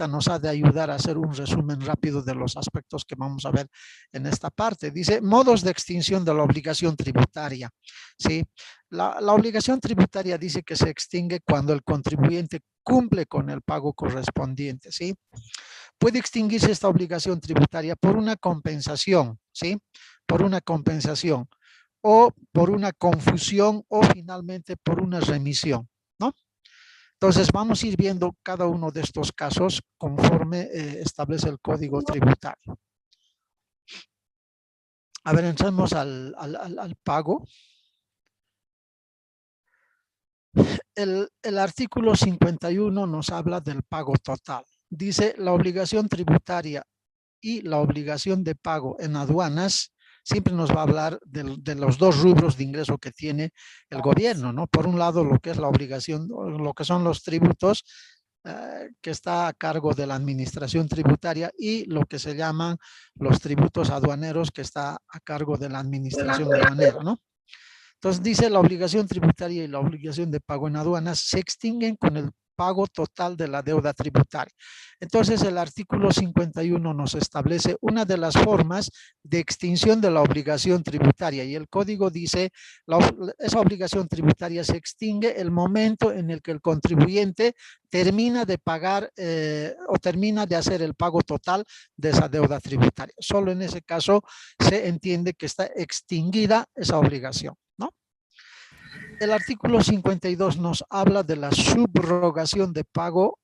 ahorita nos ha de ayudar a hacer un resumen rápido de los aspectos que vamos a ver en esta parte. Dice, modos de extinción de la obligación tributaria. ¿Sí? La obligación tributaria dice que se extingue cuando el contribuyente cumple con el pago correspondiente. ¿Sí? Puede extinguirse esta obligación tributaria por una compensación, ¿sí? Por una compensación, o por una confusión, o finalmente por una remisión, ¿no? Entonces vamos a ir viendo cada uno de estos casos conforme establece el Código Tributario. A ver, entremos al pago. El artículo 51 nos habla del pago total. Dice, la obligación tributaria y la obligación de pago en aduanas siempre nos va a hablar de los dos rubros de ingreso que tiene el gobierno, ¿no? Por un lado, lo que es la obligación, lo que son los tributos, que está a cargo de la administración tributaria, y lo que se llaman los tributos aduaneros, que está a cargo de la administración aduanera, ¿no? Entonces dice, la obligación tributaria y la obligación de pago en aduanas se extinguen con el pago total de la deuda tributaria. Entonces el artículo 51 nos establece una de las formas de extinción de la obligación tributaria, y el código dice, esa obligación tributaria se extingue el momento en el que el contribuyente termina de pagar o termina de hacer el pago total de esa deuda tributaria. Solo en ese caso se entiende que está extinguida esa obligación, ¿no? El artículo 52 nos habla de la subrogación de pago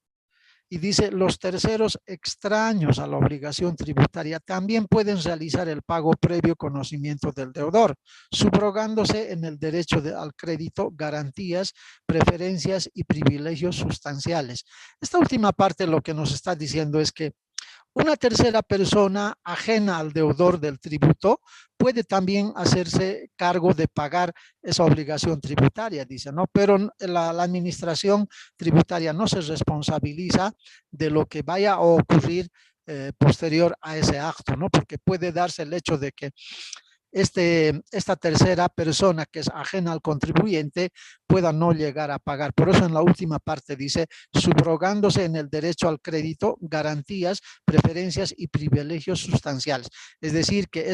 y dice, los terceros extraños a la obligación tributaria también pueden realizar el pago previo conocimiento del deudor, subrogándose en el derecho al crédito, garantías, preferencias y privilegios sustanciales. Esta última parte lo que nos está diciendo es que una tercera persona ajena al deudor del tributo puede también hacerse cargo de pagar esa obligación tributaria, dice, ¿no? Pero la administración tributaria no se responsabiliza de lo que vaya a ocurrir posterior a ese acto, ¿no? Porque puede darse el hecho de que esta tercera persona que es ajena al contribuyente pueda no llegar a pagar. Por eso en la última parte dice, subrogándose en el derecho al crédito, garantías, preferencias y privilegios sustanciales. Es decir, que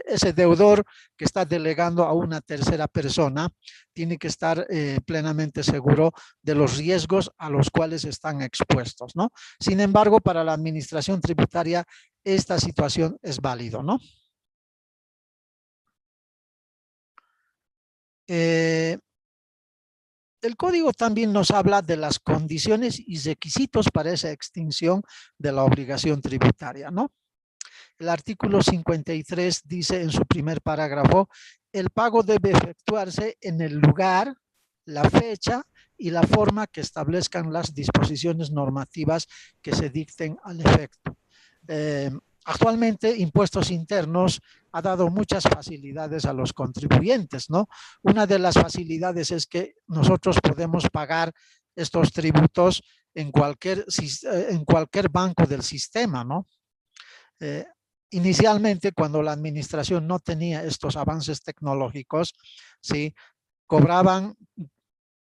ese deudor que está delegando a una tercera persona tiene que estar plenamente seguro de los riesgos a los cuales están expuestos, ¿no? Sin embargo, para la administración tributaria esta situación es válido, ¿no? El código también nos habla de las condiciones y requisitos para esa extinción de la obligación tributaria, ¿no? El artículo 53 dice en su primer parágrafo, el pago debe efectuarse en el lugar, la fecha y la forma que establezcan las disposiciones normativas que se dicten al efecto. Actualmente, Impuestos Internos ha dado muchas facilidades a los contribuyentes, ¿no? Una de las facilidades es que nosotros podemos pagar estos tributos en cualquier banco del sistema, ¿no? Inicialmente, cuando la administración no tenía estos avances tecnológicos, ¿sí? Cobraban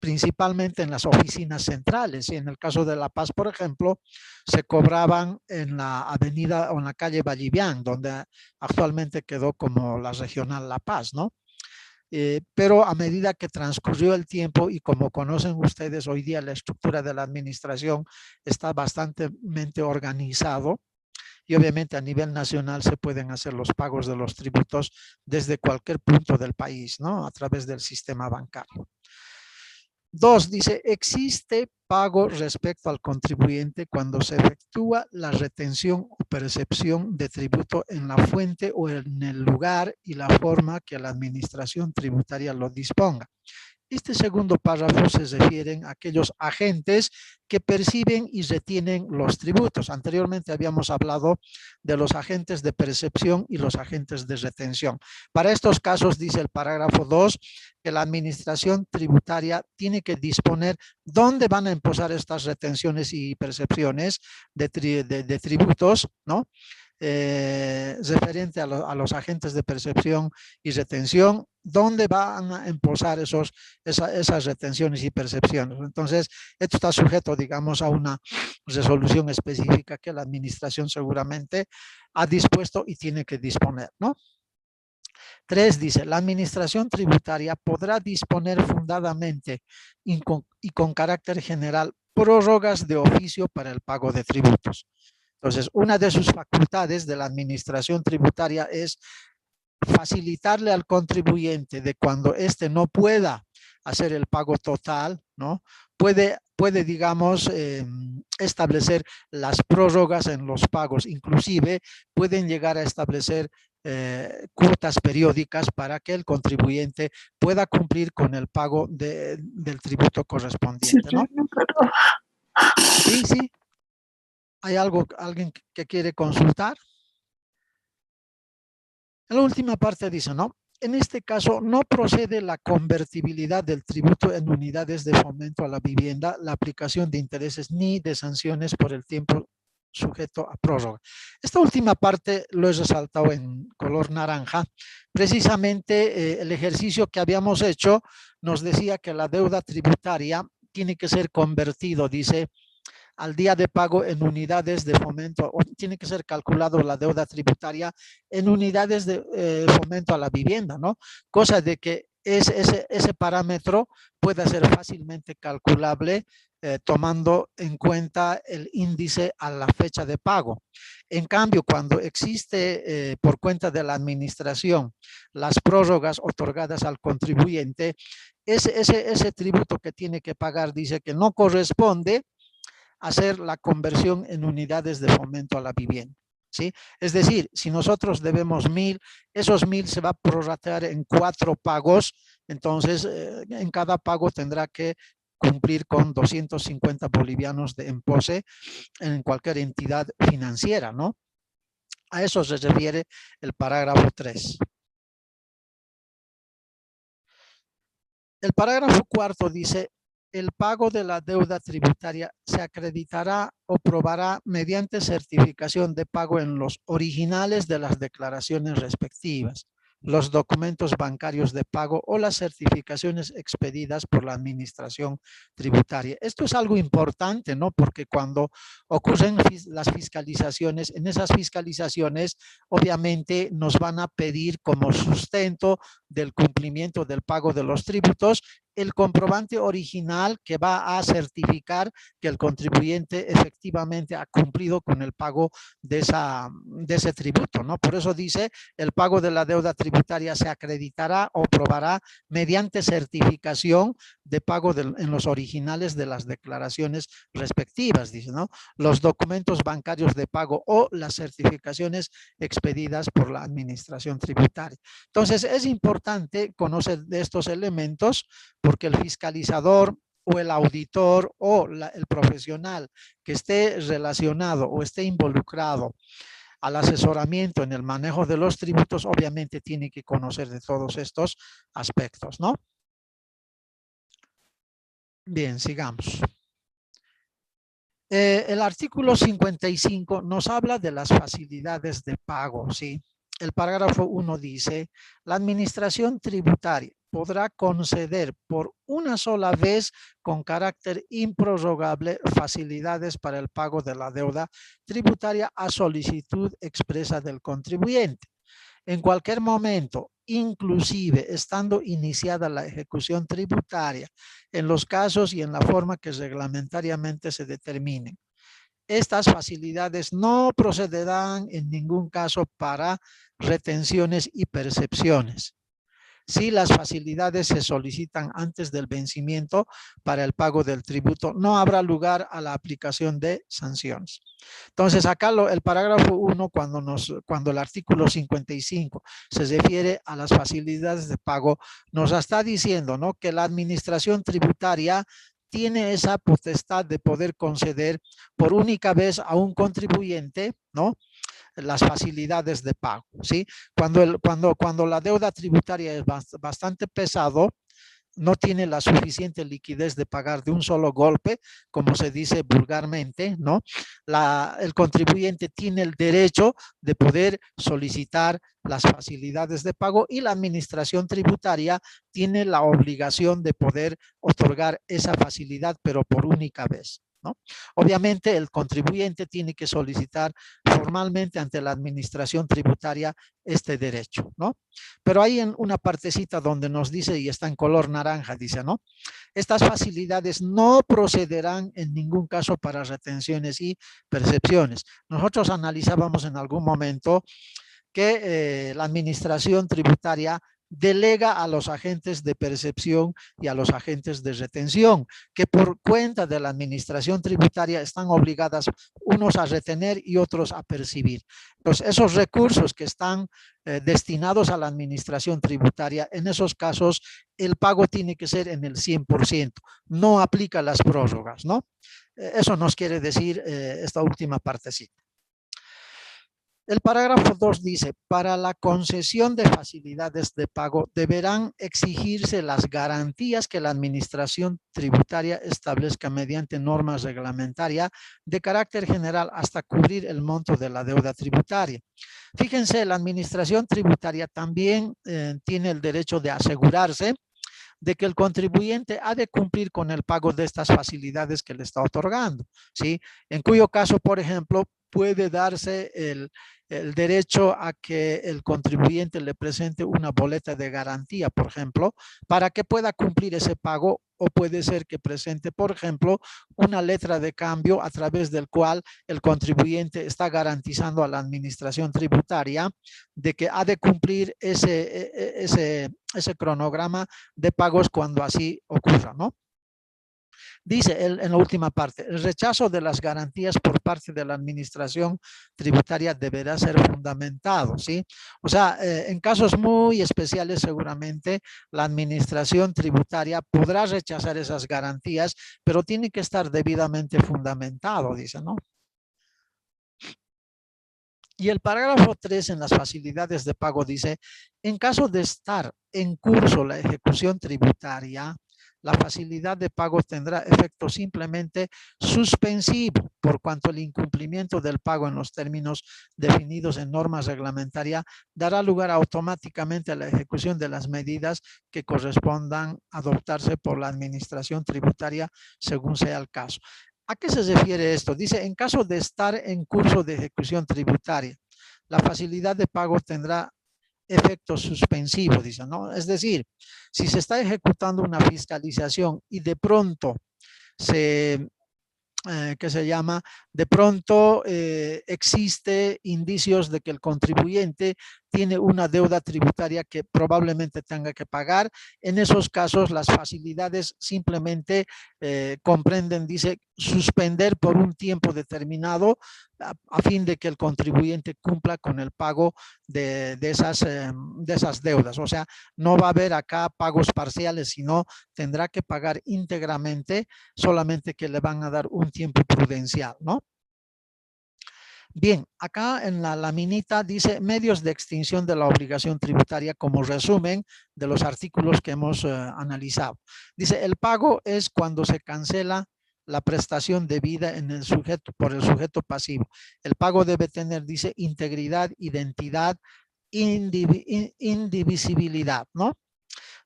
principalmente en las oficinas centrales, y en el caso de La Paz, por ejemplo, se cobraban en la avenida o en la calle Vallivian, donde actualmente quedó como la regional La Paz, ¿no? Pero a medida que transcurrió el tiempo y como conocen ustedes hoy día la estructura de la administración está bastante organizado, y obviamente a nivel nacional se pueden hacer los pagos de los tributos desde cualquier punto del país, ¿no? A través del sistema bancario. 2, dice, existe pago respecto al contribuyente cuando se efectúa la retención o percepción de tributo en la fuente o en el lugar y la forma que la administración tributaria lo disponga. Este segundo párrafo se refiere a aquellos agentes que perciben y retienen los tributos. Anteriormente habíamos hablado de los agentes de percepción y los agentes de retención. Para estos casos, dice el parágrafo 2, que la administración tributaria tiene que disponer dónde van a imposar estas retenciones y percepciones de tributos, ¿no? referente a los agentes de percepción y retención, ¿dónde van a imposar esas retenciones y percepciones? Entonces, esto está sujeto, digamos, a una resolución específica que la administración seguramente ha dispuesto y tiene que disponer, ¿no? 3 dice, la administración tributaria podrá disponer fundadamente y con carácter general prórrogas de oficio para el pago de tributos. Entonces, una de sus facultades de la administración tributaria es facilitarle al contribuyente de cuando éste no pueda hacer el pago total, ¿no? Puede digamos, establecer las prórrogas en los pagos. Inclusive pueden llegar a establecer cuotas periódicas para que el contribuyente pueda cumplir con el pago del tributo correspondiente, ¿no? Sí, sí. ¿Hay alguien que quiere consultar? En la última parte dice, ¿no? En este caso, no procede la convertibilidad del tributo en unidades de fomento a la vivienda, la aplicación de intereses ni de sanciones por el tiempo sujeto a prórroga. Esta última parte lo he resaltado en color naranja. Precisamente el ejercicio que habíamos hecho nos decía que la deuda tributaria tiene que ser convertido, dice, al día de pago en unidades de fomento, o tiene que ser calculado la deuda tributaria en unidades de fomento a la vivienda, ¿no? Cosa de que ese parámetro pueda ser fácilmente calculable tomando en cuenta el índice a la fecha de pago. En cambio, cuando existe por cuenta de la administración las prórrogas otorgadas al contribuyente, ese tributo que tiene que pagar dice que no corresponde hacer la conversión en unidades de fomento a la vivienda, ¿sí? Es decir, si nosotros debemos 1,000, esos 1,000 se va a prorratear en 4 pagos, entonces en cada pago tendrá que cumplir con 250 bolivianos de empose en cualquier entidad financiera, ¿no? A eso se refiere el parágrafo 3. El parágrafo 4 dice, el pago de la deuda tributaria se acreditará o probará mediante certificación de pago en los originales de las declaraciones respectivas, los documentos bancarios de pago o las certificaciones expedidas por la administración tributaria. Esto es algo importante, ¿no? Porque cuando ocurren las fiscalizaciones, en esas fiscalizaciones obviamente nos van a pedir como sustento del cumplimiento del pago de los tributos el comprobante original que va a certificar que el contribuyente efectivamente ha cumplido con el pago de ese tributo, ¿no? Por eso dice, el pago de la deuda tributaria se acreditará o probará mediante certificación de pago en los originales de las declaraciones respectivas, dice, ¿no? Los documentos bancarios de pago o las certificaciones expedidas por la administración tributaria. Entonces, es importante conocer de estos elementos porque el fiscalizador o el auditor o el profesional que esté relacionado o esté involucrado al asesoramiento en el manejo de los tributos, obviamente tiene que conocer de todos estos aspectos, ¿no? Bien, sigamos. El artículo 55 nos habla de las facilidades de pago, ¿sí? El parágrafo 1 dice, la administración tributaria podrá conceder por una sola vez con carácter improrrogable facilidades para el pago de la deuda tributaria a solicitud expresa del contribuyente. En cualquier momento, inclusive estando iniciada la ejecución tributaria, en los casos y en la forma que reglamentariamente se determinen. Estas facilidades no procederán en ningún caso para retenciones y percepciones. Si las facilidades se solicitan antes del vencimiento para el pago del tributo, no habrá lugar a la aplicación de sanciones. Entonces, acá el parágrafo 1, cuando el artículo 55 se refiere a las facilidades de pago, nos está diciendo, ¿no?, que la administración tributaria tiene esa potestad de poder conceder por única vez a un contribuyente, ¿no?, las facilidades de pago, ¿sí? Cuando la deuda tributaria es bastante pesado, no tiene la suficiente liquidez de pagar de un solo golpe, como se dice vulgarmente, ¿no? El contribuyente tiene el derecho de poder solicitar las facilidades de pago y la administración tributaria tiene la obligación de poder otorgar esa facilidad, pero por única vez, ¿no? Obviamente el contribuyente tiene que solicitar formalmente ante la administración tributaria este derecho, ¿no? Pero hay en una partecita donde nos dice, y está en color naranja, dice, ¿no? Estas facilidades no procederán en ningún caso para retenciones y percepciones. Nosotros analizábamos en algún momento que la administración tributaria delega a los agentes de percepción y a los agentes de retención, que por cuenta de la administración tributaria están obligadas unos a retener y otros a percibir. Entonces, esos recursos que están destinados a la administración tributaria, en esos casos el pago tiene que ser en el 100%, no aplica las prórrogas, ¿no? Eso nos quiere decir esta última partecita. El parágrafo 2 dice, para la concesión de facilidades de pago deberán exigirse las garantías que la administración tributaria establezca mediante normas reglamentarias de carácter general hasta cubrir el monto de la deuda tributaria. Fíjense, la administración tributaria también tiene el derecho de asegurarse de que el contribuyente ha de cumplir con el pago de estas facilidades que le está otorgando, ¿sí? En cuyo caso, por ejemplo, puede darse el derecho a que el contribuyente le presente una boleta de garantía, por ejemplo, para que pueda cumplir ese pago, o puede ser que presente, por ejemplo, una letra de cambio a través del cual el contribuyente está garantizando a la administración tributaria de que ha de cumplir ese cronograma de pagos cuando así ocurra, ¿no? Dice en la última parte, el rechazo de las garantías por parte de la administración tributaria deberá ser fundamentado, ¿sí? O sea, en casos muy especiales seguramente la administración tributaria podrá rechazar esas garantías, pero tiene que estar debidamente fundamentado, dice, ¿no? Y el parágrafo 3 en las facilidades de pago dice, en caso de estar en curso la ejecución tributaria, la facilidad de pago tendrá efecto simplemente suspensivo, por cuanto el incumplimiento del pago en los términos definidos en normas reglamentarias dará lugar automáticamente a la ejecución de las medidas que correspondan adoptarse por la administración tributaria según sea el caso. ¿A qué se refiere esto? Dice, en caso de estar en curso de ejecución tributaria, la facilidad de pago tendrá efecto suspensivo, dice, ¿no? Es decir, si se está ejecutando una fiscalización y de pronto de pronto existe indicios de que el contribuyente tiene una deuda tributaria que probablemente tenga que pagar. En esos casos, las facilidades simplemente comprenden, dice, suspender por un tiempo determinado a fin de que el contribuyente cumpla con el pago de esas deudas. O sea, no va a haber acá pagos parciales, sino tendrá que pagar íntegramente, solamente que le van a dar un tiempo prudencial, ¿no? Bien, acá en la laminita dice medios de extinción de la obligación tributaria como resumen de los artículos que hemos analizado. Dice, el pago es cuando se cancela la prestación debida en el sujeto, por el sujeto pasivo. El pago debe tener, dice, integridad, identidad, indivisibilidad, ¿no?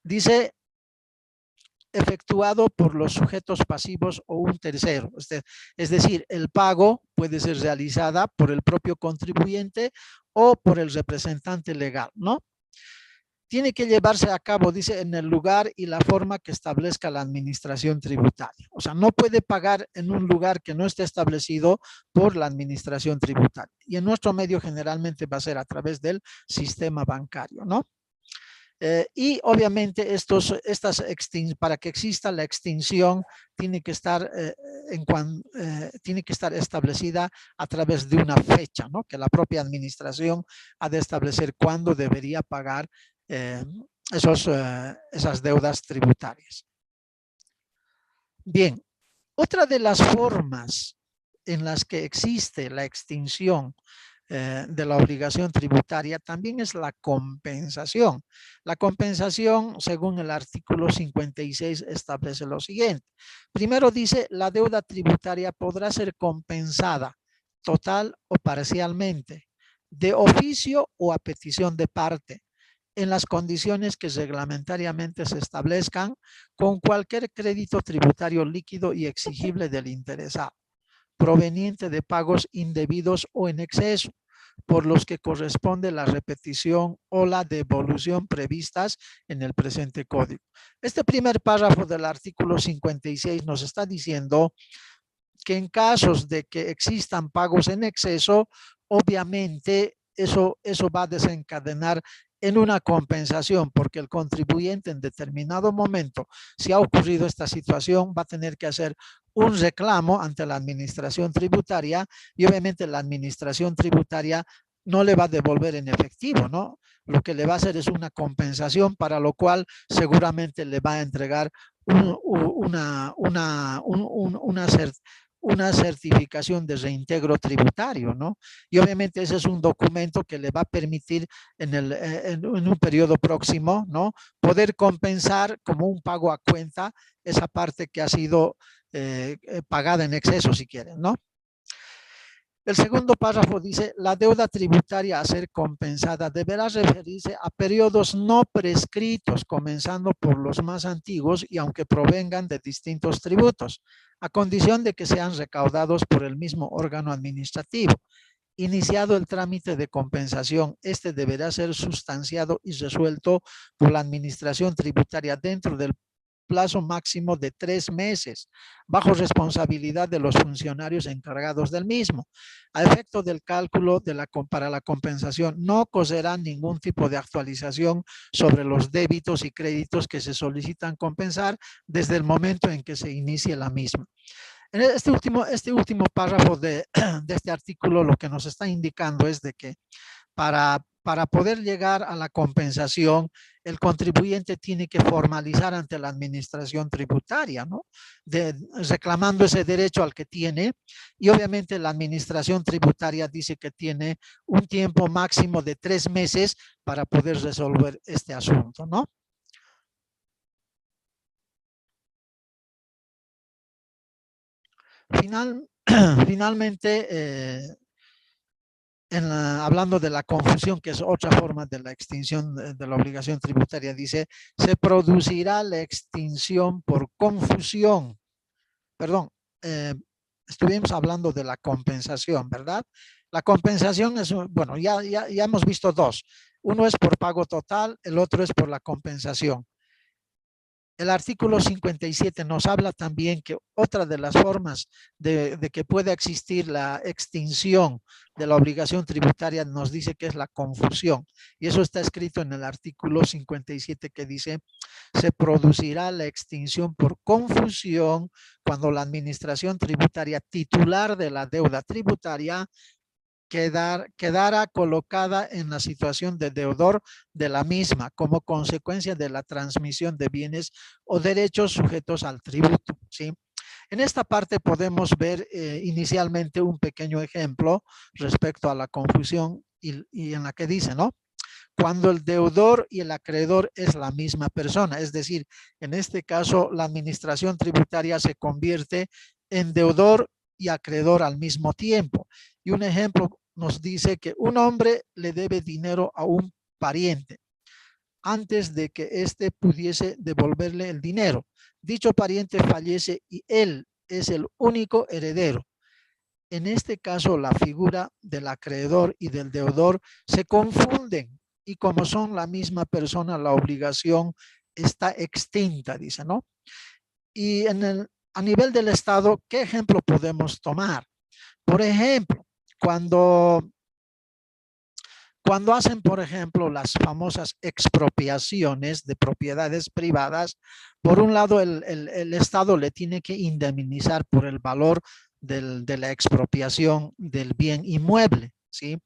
Dice, efectuado por los sujetos pasivos o un tercero. Es decir, el pago puede ser realizada por el propio contribuyente o por el representante legal, ¿no? Tiene que llevarse a cabo, dice, en el lugar y la forma que establezca la administración tributaria. O sea, no puede pagar en un lugar que no esté establecido por la administración tributaria. Y en nuestro medio generalmente va a ser a través del sistema bancario, ¿no? Y obviamente para que exista la extinción tiene que estar, tiene que estar establecida a través de una fecha, ¿no? Que la propia administración ha de establecer cuándo debería pagar esas deudas tributarias. Bien, otra de las formas en las que existe la extinción de la obligación tributaria también es la compensación. La compensación, según el artículo 56, establece lo siguiente. Primero dice, la deuda tributaria podrá ser compensada total o parcialmente, de oficio o a petición de parte, en las condiciones que reglamentariamente se establezcan con cualquier crédito tributario líquido y exigible del interesado, proveniente de pagos indebidos o en exceso, por los que corresponde la repetición o la devolución previstas en el presente código. Este primer párrafo del artículo 56 nos está diciendo que en casos de que existan pagos en exceso, obviamente eso va a desencadenar en una compensación, porque el contribuyente en determinado momento, si ha ocurrido esta situación, va a tener que hacer un reclamo ante la administración tributaria y obviamente la administración tributaria no le va a devolver en efectivo, ¿no? Lo que le va a hacer es una compensación, para lo cual seguramente le va a entregar una certificación de reintegro tributario, ¿no? Y obviamente ese es un documento que le va a permitir en un periodo próximo, ¿no? Poder compensar como un pago a cuenta esa parte que ha sido pagada en exceso, si quieren, ¿no? El segundo párrafo dice, la deuda tributaria a ser compensada deberá referirse a periodos no prescritos, comenzando por los más antiguos y aunque provengan de distintos tributos, a condición de que sean recaudados por el mismo órgano administrativo. Iniciado el trámite de compensación, este deberá ser sustanciado y resuelto por la administración tributaria dentro del plazo máximo de 3 meses, bajo responsabilidad de los funcionarios encargados del mismo. A efecto del cálculo para la compensación, no causará ningún tipo de actualización sobre los débitos y créditos que se solicitan compensar desde el momento en que se inicie la misma. En este último párrafo de este artículo lo que nos está indicando es de que para poder llegar a la compensación, el contribuyente tiene que formalizar ante la administración tributaria, ¿no? Reclamando ese derecho al que tiene, y obviamente la administración tributaria dice que tiene un tiempo máximo de 3 meses para poder resolver este asunto, ¿no? Finalmente, hablando de la confusión, que es otra forma de la extinción de la obligación tributaria, dice, se producirá la extinción por confusión. Perdón, estuvimos hablando de la compensación, ¿verdad? La compensación es, bueno, ya hemos visto dos. Uno es por pago total, el otro es por la compensación. El artículo 57 nos habla también que otra de las formas de que pueda existir la extinción de la obligación tributaria nos dice que es la confusión. Y eso está escrito en el artículo 57 que dice, se producirá la extinción por confusión cuando la administración tributaria titular de la deuda tributaria quedara colocada en la situación de deudor de la misma como consecuencia de la transmisión de bienes o derechos sujetos al tributo, ¿sí? En esta parte podemos ver inicialmente un pequeño ejemplo respecto a la confusión y en la que dice, ¿no? Cuando el deudor y el acreedor es la misma persona, es decir, en este caso la administración tributaria se convierte en deudor y acreedor al mismo tiempo. Y un ejemplo nos dice que un hombre le debe dinero a un pariente antes de que éste pudiese devolverle el dinero. Dicho pariente fallece y él es el único heredero. En este caso, la figura del acreedor y del deudor se confunden y como son la misma persona, la obligación está extinta, dice, ¿no? Y a nivel del Estado, ¿qué ejemplo podemos tomar? Por ejemplo, cuando hacen, por ejemplo, las famosas expropiaciones de propiedades privadas, por un lado el Estado le tiene que indemnizar por el valor de la expropiación del bien inmueble, ¿sí?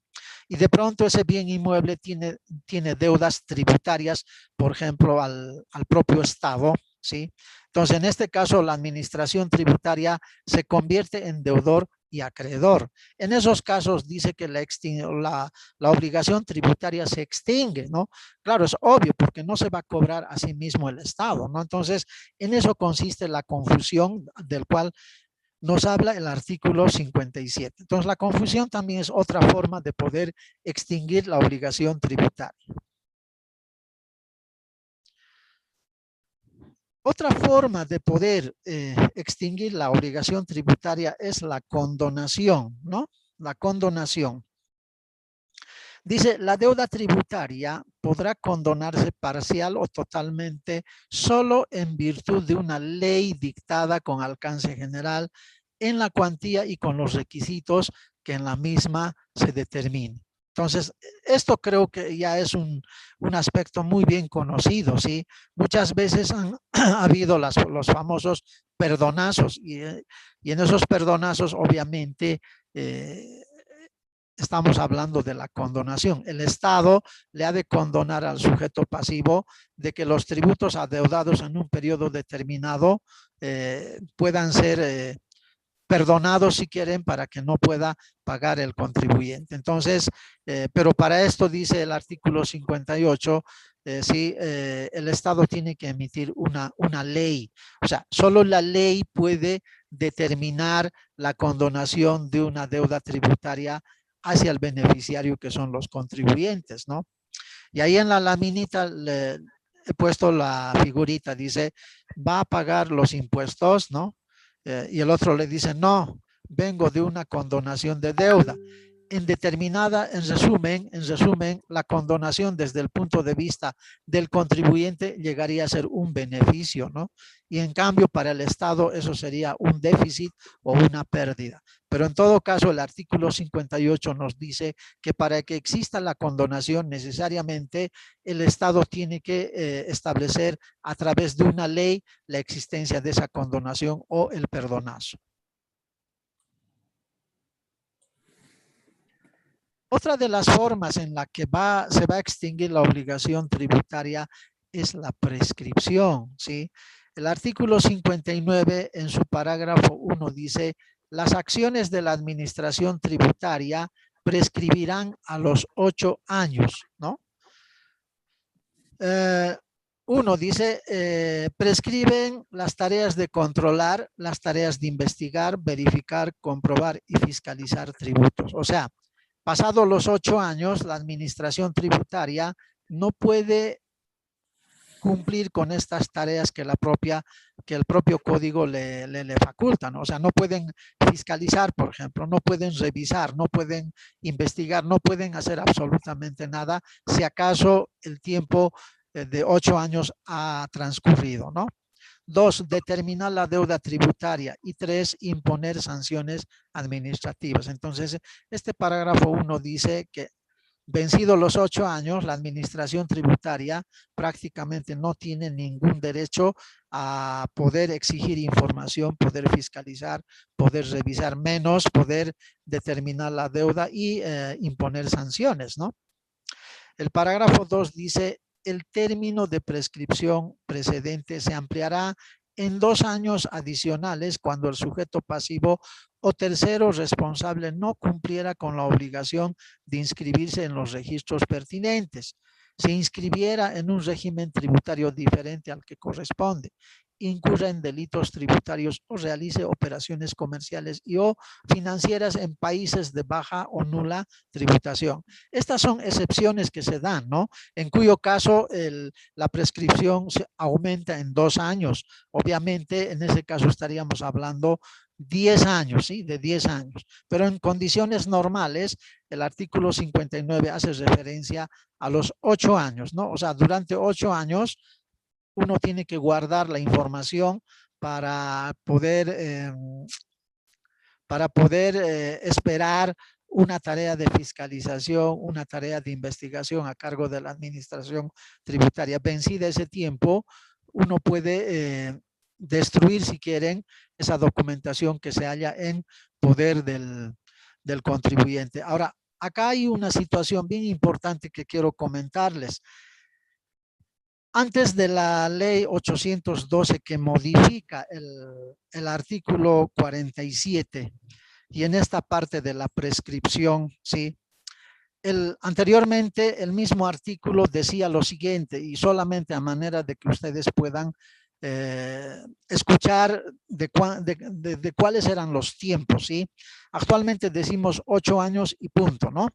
Y de pronto ese bien inmueble tiene deudas tributarias, por ejemplo, al propio Estado, ¿sí? Entonces, en este caso, la administración tributaria se convierte en deudor y acreedor. En esos casos dice que la obligación tributaria se extingue, ¿no? Claro, es obvio porque no se va a cobrar a sí mismo el Estado, ¿no? Entonces, en eso consiste la confusión del cual nos habla el artículo 57. Entonces, la confusión también es otra forma de poder extinguir la obligación tributaria. Otra forma de poder extinguir la obligación tributaria es la condonación, ¿no? La condonación. Dice, la deuda tributaria podrá condonarse parcial o totalmente solo en virtud de una ley dictada con alcance general en la cuantía y con los requisitos que en la misma se determine. Entonces, esto creo que ya es un aspecto muy bien conocido, ¿sí? Muchas veces han ha habido los famosos perdonazos y en esos perdonazos, obviamente, estamos hablando de la condonación. El Estado le ha de condonar al sujeto pasivo de que los tributos adeudados en un periodo determinado puedan ser perdonados si quieren para que no pueda pagar el contribuyente. Entonces, pero para esto dice el artículo 58, sí, el Estado tiene que emitir una ley. O sea, solo la ley puede determinar la condonación de una deuda tributaria hacia el beneficiario que son los contribuyentes, ¿no? Y ahí en la laminita le he puesto la figurita, dice, va a pagar los impuestos, ¿no? Y el otro le dice, no, vengo de una condonación de deuda. En resumen, la condonación desde el punto de vista del contribuyente llegaría a ser un beneficio, ¿no? Y en cambio para el Estado eso sería un déficit o una pérdida. Pero en todo caso el artículo 58 nos dice que para que exista la condonación necesariamente el Estado tiene que establecer a través de una ley la existencia de esa condonación o el perdonazo. Otra de las formas en la que se va a extinguir la obligación tributaria es la prescripción, ¿sí? El artículo 59 en su parágrafo 1 dice, las acciones de la administración tributaria prescribirán a los 8 años, ¿no? Uno dice, prescriben las tareas de controlar, las tareas de investigar, verificar, comprobar y fiscalizar tributos. O sea, pasados los 8 años, la administración tributaria no puede cumplir con estas tareas que el propio código le faculta, ¿no? O sea, no pueden fiscalizar, por ejemplo, no pueden revisar, no pueden investigar, no pueden hacer absolutamente nada si acaso el tiempo de 8 años ha transcurrido, ¿no? 2, determinar la deuda tributaria y 3, imponer sanciones administrativas. Entonces, este parágrafo 1 dice que vencidos los 8 años, la administración tributaria prácticamente no tiene ningún derecho a poder exigir información, poder fiscalizar, poder revisar menos, poder determinar la deuda y imponer sanciones, ¿no? El parágrafo 2 dice, el término de prescripción precedente se ampliará en 2 años adicionales cuando el sujeto pasivo o tercero responsable no cumpliera con la obligación de inscribirse en los registros pertinentes, se inscribiera en un régimen tributario diferente al que corresponde, incurra en delitos tributarios o realice operaciones comerciales y o financieras en países de baja o nula tributación. Estas son excepciones que se dan, ¿no? En cuyo caso la prescripción se aumenta en 2 años. Obviamente, en ese caso estaríamos hablando 10 años, ¿sí? De 10 años. Pero en condiciones normales, el artículo 59 hace referencia a los 8 años, ¿no? O sea, durante 8 años uno tiene que guardar la información para poder esperar una tarea de fiscalización, una tarea de investigación a cargo de la administración tributaria. Vencida ese tiempo, uno puede destruir, si quieren, esa documentación que se halla en poder del contribuyente. Ahora, acá hay una situación bien importante que quiero comentarles. Antes de la ley 812 que modifica el artículo 47, y en esta parte de la prescripción, ¿sí? Anteriormente el mismo artículo decía lo siguiente, y solamente a manera de que ustedes puedan escuchar de cuáles eran los tiempos, ¿sí? Actualmente decimos 8 años y punto, ¿no?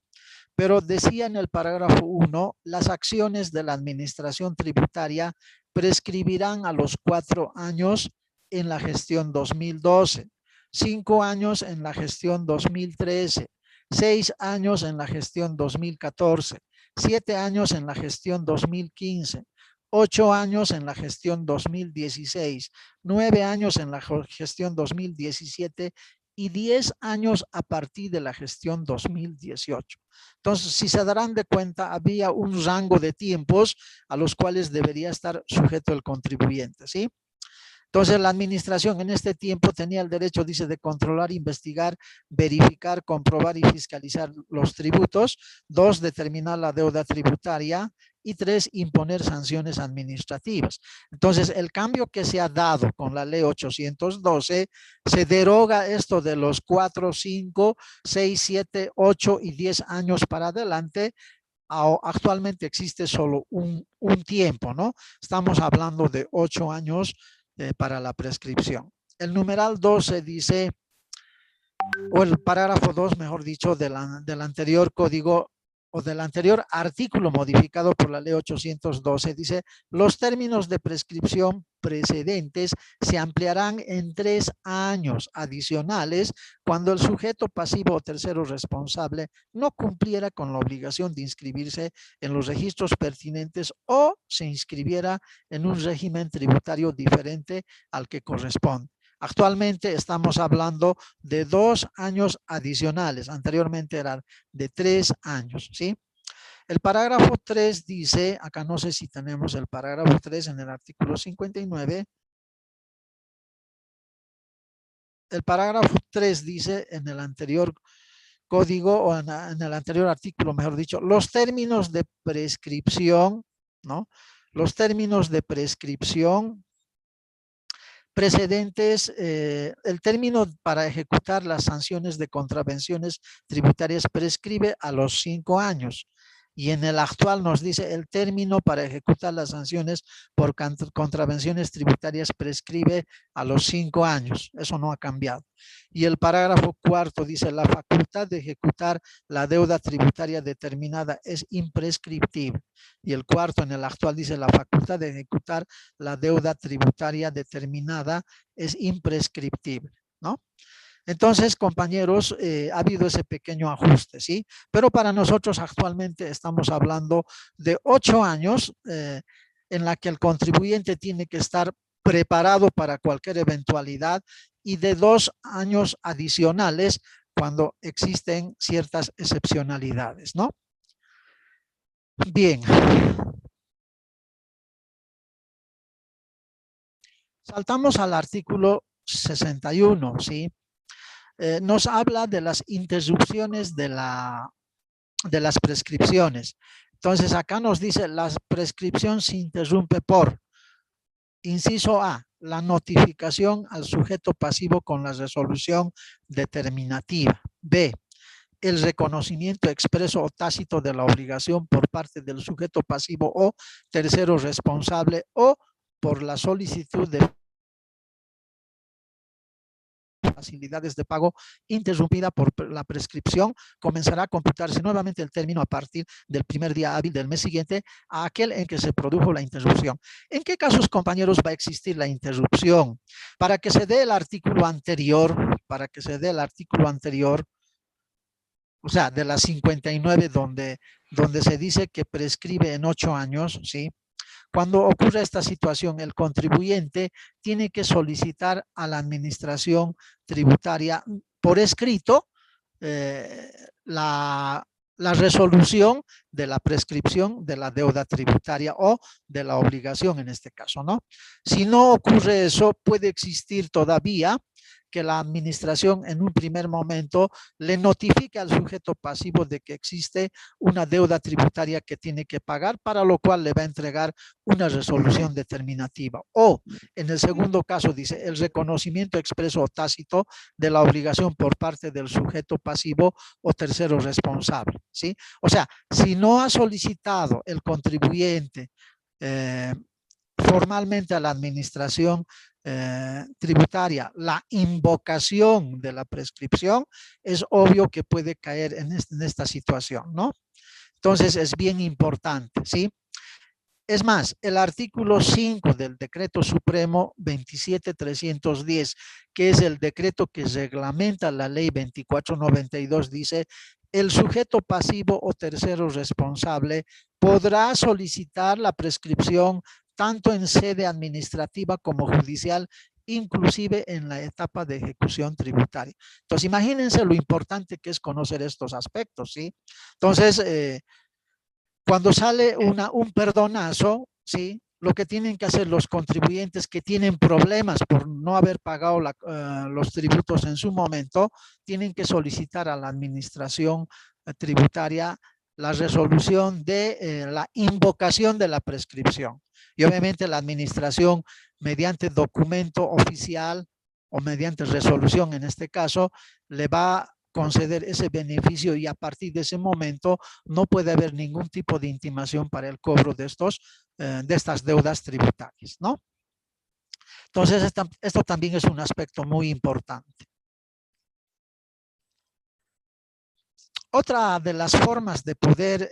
Pero decía en el parágrafo 1, las acciones de la administración tributaria prescribirán a los 4 años en la gestión 2012, 5 años en la gestión 2013, 6 años en la gestión 2014, 7 años en la gestión 2015, 8 años en la gestión 2016, 9 años en la gestión 2017 y 10 años a partir de la gestión 2018. Entonces, si se darán de cuenta, había un rango de tiempos a los cuales debería estar sujeto el contribuyente, ¿sí? Entonces, la administración en este tiempo tenía el derecho, dice, de controlar, investigar, verificar, comprobar y fiscalizar los tributos. 2, determinar la deuda tributaria. Y 3, imponer sanciones administrativas. Entonces, el cambio que se ha dado con la ley 812, se deroga esto de los 4, 5, 6, 7, 8 y 10 años para adelante. Actualmente existe solo un tiempo, ¿no? Estamos hablando de 8 años para la prescripción. El numeral 12 dice, o el parágrafo 2, mejor dicho, del anterior código o del anterior artículo modificado por la ley 812, dice, los términos de prescripción precedentes se ampliarán en 3 años adicionales cuando el sujeto pasivo o tercero responsable no cumpliera con la obligación de inscribirse en los registros pertinentes o se inscribiera en un régimen tributario diferente al que corresponde. Actualmente estamos hablando de 2 años adicionales. Anteriormente eran de 3 años, ¿sí? El parágrafo 3 dice, acá no sé si tenemos el parágrafo 3 en el artículo 59. El parágrafo 3 dice en el anterior código o en el anterior artículo, mejor dicho, los términos de prescripción, ¿no? Los términos de prescripción precedentes, el término para ejecutar las sanciones de contravenciones tributarias prescribe a los 5 años. Y en el actual nos dice el término para ejecutar las sanciones por contravenciones tributarias prescribe a los 5 años. Eso no ha cambiado. Y el parágrafo 4 dice la facultad de ejecutar la deuda tributaria determinada es imprescriptible. Y el cuarto en el actual dice la facultad de ejecutar la deuda tributaria determinada es imprescriptible, ¿no? Entonces, compañeros, ha habido ese pequeño ajuste, ¿sí? Pero para nosotros actualmente estamos hablando de 8 años en la que el contribuyente tiene que estar preparado para cualquier eventualidad y de 2 años adicionales cuando existen ciertas excepcionalidades, ¿no? Bien. Saltamos al artículo 61, ¿sí? Nos habla de las interrupciones de las prescripciones. Entonces, acá nos dice, la prescripción se interrumpe por, inciso A, la notificación al sujeto pasivo con la resolución determinativa. B, el reconocimiento expreso o tácito de la obligación por parte del sujeto pasivo o tercero responsable o por la solicitud de facilidades de pago interrumpida por la prescripción, comenzará a computarse nuevamente el término a partir del primer día hábil del mes siguiente a aquel en que se produjo la interrupción. ¿En qué casos, compañeros, va a existir la interrupción? Para que se dé el artículo anterior, o sea, de la 59 donde se dice que prescribe en 8 años, ¿sí? Cuando ocurre esta situación, el contribuyente tiene que solicitar a la administración tributaria por escrito la resolución de la prescripción de la deuda tributaria o de la obligación en este caso, ¿no? Si no ocurre eso, puede existir todavía que la administración en un primer momento le notifique al sujeto pasivo de que existe una deuda tributaria que tiene que pagar, para lo cual le va a entregar una resolución determinativa. O, en el segundo caso, dice, el reconocimiento expreso o tácito de la obligación por parte del sujeto pasivo o tercero responsable, ¿sí? O sea, si no ha solicitado el contribuyente formalmente a la administración tributaria la invocación de la prescripción, es obvio que puede caer en esta situación, ¿no? Entonces es bien importante, ¿sí? Es más, el artículo 5 del Decreto Supremo 27310, que es el decreto que reglamenta la ley 2492, dice: el sujeto pasivo o tercero responsable podrá solicitar la prescripción tanto en sede administrativa como judicial, inclusive en la etapa de ejecución tributaria. Entonces, imagínense lo importante que es conocer estos aspectos, ¿sí? Entonces, cuando sale un perdonazo, ¿sí? Lo que tienen que hacer los contribuyentes que tienen problemas por no haber pagado los tributos en su momento, tienen que solicitar a la administración tributaria la resolución de la invocación de la prescripción. Y obviamente la administración, mediante documento oficial o mediante resolución en este caso, le va a conceder ese beneficio, y a partir de ese momento no puede haber ningún tipo de intimación para el cobro de estas deudas tributarias, ¿no? Entonces, esto también es un aspecto muy importante. Otra de las formas de poder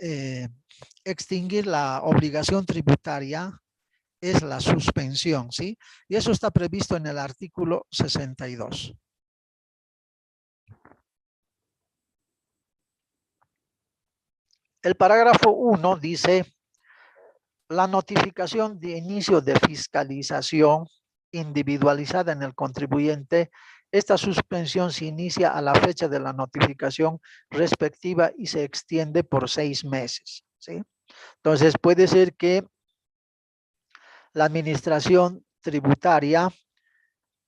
extinguir la obligación tributaria es la suspensión, ¿sí? Y eso está previsto en el artículo 62. El parágrafo 1 dice: la notificación de inicio de fiscalización individualizada en el contribuyente, esta suspensión se inicia a la fecha de la notificación respectiva y se extiende por 6 meses, ¿sí? Entonces, puede ser que la administración tributaria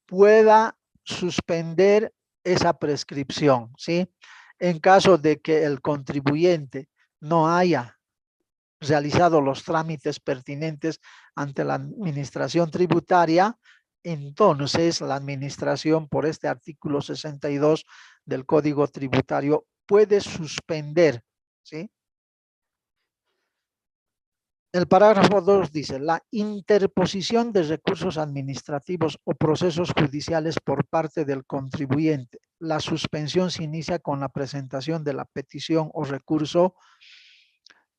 pueda suspender esa prescripción, ¿sí? En caso de que el contribuyente no haya realizado los trámites pertinentes ante la administración tributaria, entonces la administración, por este artículo 62 del Código Tributario, puede suspender, ¿sí? El parágrafo 2 dice: la interposición de recursos administrativos o procesos judiciales por parte del contribuyente. La suspensión se inicia con la presentación de la petición o recurso